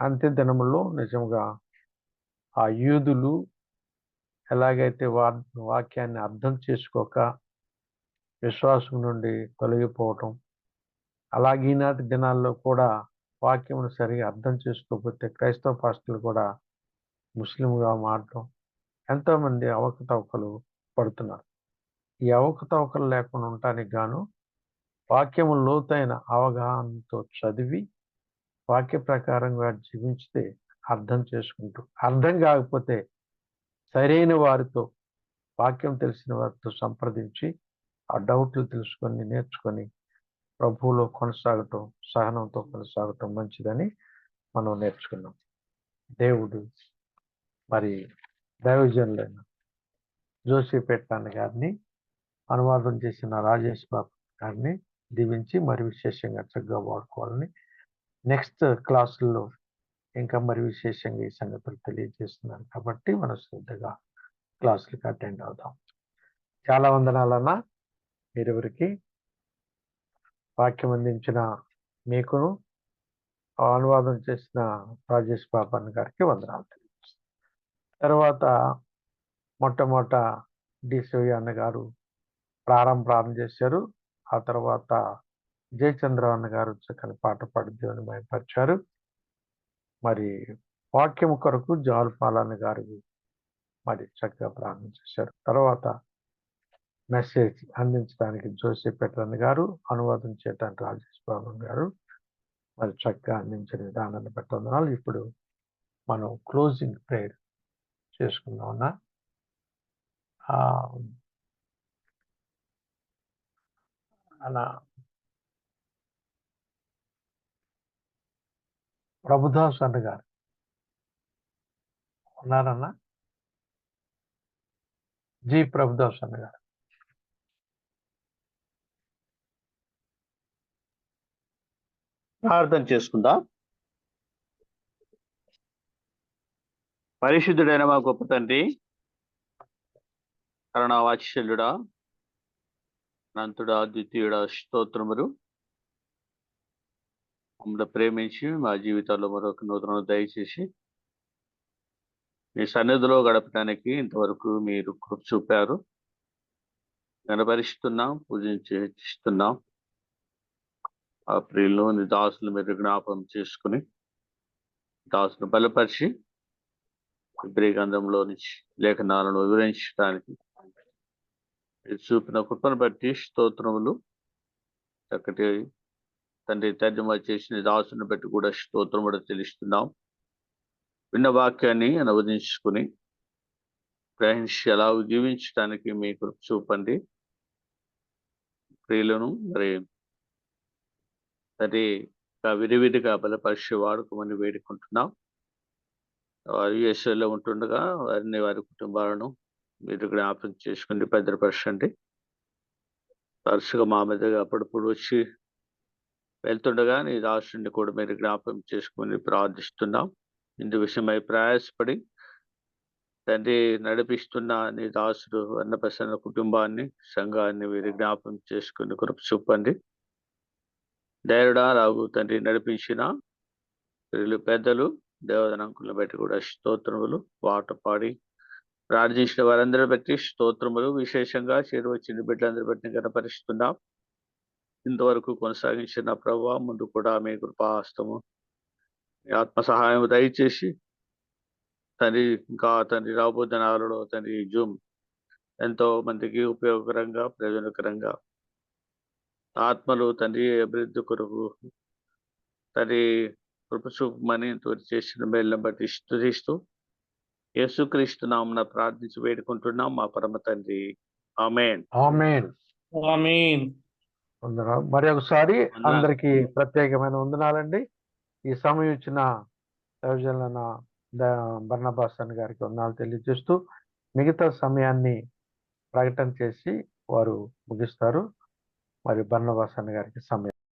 అంత్య దినముల్లో నిజంగా ఆ యూదులు ఎలాగైతే వాక్యాన్ని అర్థం చేసుకోక విశ్వాసం నుండి తొలగిపోవటం, అలాగే ఈనాటి దినాల్లో కూడా వాక్యమును సరిగా అర్థం చేసుకోకపోతే క్రైస్తవ పాస్టర్లు కూడా ముస్లింగా మారటం, ఎంతోమంది అవకతవకలు పడుతున్నారు. ఈ అవకతవకలు లేకుండా ఉండటానికి గాను వాక్యము లోతైన అవగాహనతో చదివి వాక్య ప్రకారంగా జీవించితే అర్థం చేసుకుంటూ, అర్థం కాకపోతే సరైన వారితో, వాక్యం తెలిసిన వారితో సంప్రదించి ఆ డౌట్లు తెలుసుకొని నేర్చుకొని ప్రభువులో కొనసాగటం, సహనంతో కొనసాగటం మంచిదని మనం నేర్చుకున్నాం. దేవుడు మరి దైవజనులైన జోసిపేట్ గారిని, అనువాదం చేసిన రాజేష్ బాబు గారిని దీవించి మరి విశేషంగా చక్కగా వాడుకోవాలని, నెక్స్ట్ క్లాసుల్లో ఇంకా మరి విశేషంగా ఈ సంగతులు తెలియజేస్తున్నాను కాబట్టి మన శ్రద్ధగా క్లాసులకు అటెండ్ అవుదాం. చాలా వందనాలన్నా. మీరెవరికి వాక్యం అందించిన మీకును, అనువాదం చేసిన రాజేష్ బాబన్ గారికి వందనాలు తెలియజేస్తాను. తర్వాత మొట్టమొదట డి శివయ్య గారు ప్రారంభం చేశారు. ఆ తర్వాత జయచంద్ర అన్న గారు చక్కని పాట పాడి దేవుని మహిమపరిచారు. మరి వాక్యం కొరకు జాలుపాలన్న గారు మరి చక్కగా ప్రారంభం చేశారు. తర్వాత మెసేజ్ అందించడానికి జోసిపేట్ అన్న గారు, అనువాదం చేయడానికి రాజేష్ బాబు గారు మరి చక్కగా అందించిన విధానాన్ని బట్టి వందనాలు. ఇప్పుడు మనం క్లోజింగ్ ప్రేయర్ చేసుకుందామన్నా. అలా ప్రభుదాస్ అన్న గారు ఉన్నారన్నా? జి ప్రభుదాస్ అన్న గారు. ప్రార్థన చేసుకుందాం. పరిశుద్ధుడైన మా గొప్ప తండ్రి, కరుణావాత్సల్యుడా, అనంతుడా, ద్వితీయుడా, స్తోత్రములు. మమ్మల్ని ప్రేమించి మా జీవితాల్లో మరొక నూతన దయచేసి మీ సన్నిధిలో గడపడానికి ఇంతవరకు మీరు కృప చూపారు. కనపరుస్తున్నాం, పూజించి హెచ్చిస్తున్నాం. ఆ ప్రియుల్లోని దాసులు మీరు జ్ఞాపకం చేసుకుని దాసును బలపరిచి హెబ్రీ గ్రంథంలో నుంచి లేఖనాలను వివరించడానికి చూపిన కృపను బట్టి స్తోత్రములు. చక్కటి తండ్రి తర్జుమా చేసిన దాసుని బట్టి కూడా స్తోత్రములు తెలుస్తున్నాం. విన్న వాక్యాన్ని అనువదించుకుని గ్రహించి ఎలా జీవించడానికి మీ కృప చూపండి. ప్రియులను మరి ఇంకా విరివిరిగా బలపరిచి వాడుకోమని వేడుకుంటున్నాం. వారు యుఎస్ఏలో ఉంటుండగా వారిని వారి కుటుంబాలను మీరు జ్ఞాపకం చేసుకుని భద్రపరచండి. తరచుగా మా మీదగా అప్పుడప్పుడు వచ్చి వెళ్తుండగా నీ దాసుని కూడా మీరు జ్ఞాపకం చేసుకుని ప్రార్థిస్తున్నాం. ఇందు విషయమై ప్రయాసపడి తండ్రి నడిపిస్తున్న నీ దాసుడు అన్నప్రసన్న కుటుంబాన్ని, సంఘాన్ని మీరు జ్ఞాపకం చేసుకుని కృప చూపండి. ధైర్యుడా రాగు తండ్రి నడిపించిన వీళ్ళు పెద్దలు దేవదనంకులను బట్టి కూడా స్తోత్రములు, పాట పాడి ప్రార్థించిన వారందరూ బట్టి స్తోత్రములు, విశేషంగా చేరువచ్చిన బిడ్డలందరూ బట్టి కనపరుస్తున్నాం. ఇంతవరకు కొనసాగించిన ప్రభావ ముందు కూడా మీ కృపాహస్తము, మీ ఆత్మ సహాయం దయచేసి తండ్రి ఇంకా తండ్రి రాబోయే దినాలలో తండ్రి జూమ్ ఎంతో మందికి ఉపయోగకరంగా, ప్రయోజనకరంగా ఆత్మలు తండ్రి అభివృద్ధి కొరకు తండ్రి కృప చూపమని చేసిన మేళ్ళను బట్టి స్తుతిస్తూ యేసుక్రీస్తు నామమున ప్రార్థించి వేడుకుంటున్నాం మా పరమ తండ్రి. ఆమేన్. ఆమేన్. ఆమేన్. వందనాలు. మరి ఒకసారి అందరికీ ప్రత్యేకమైన వందనాలండి. ఈ సమయం ఇచ్చిన దైవజనులైన బర్నబాస్ అన్న గారికి వందనాలు తెలియజేస్తూ మిగతా సమయాన్ని ప్రకటన చేసి వారు ముగిస్తారు. మరి బర్నబాస్ అన్న గారికి సమయం.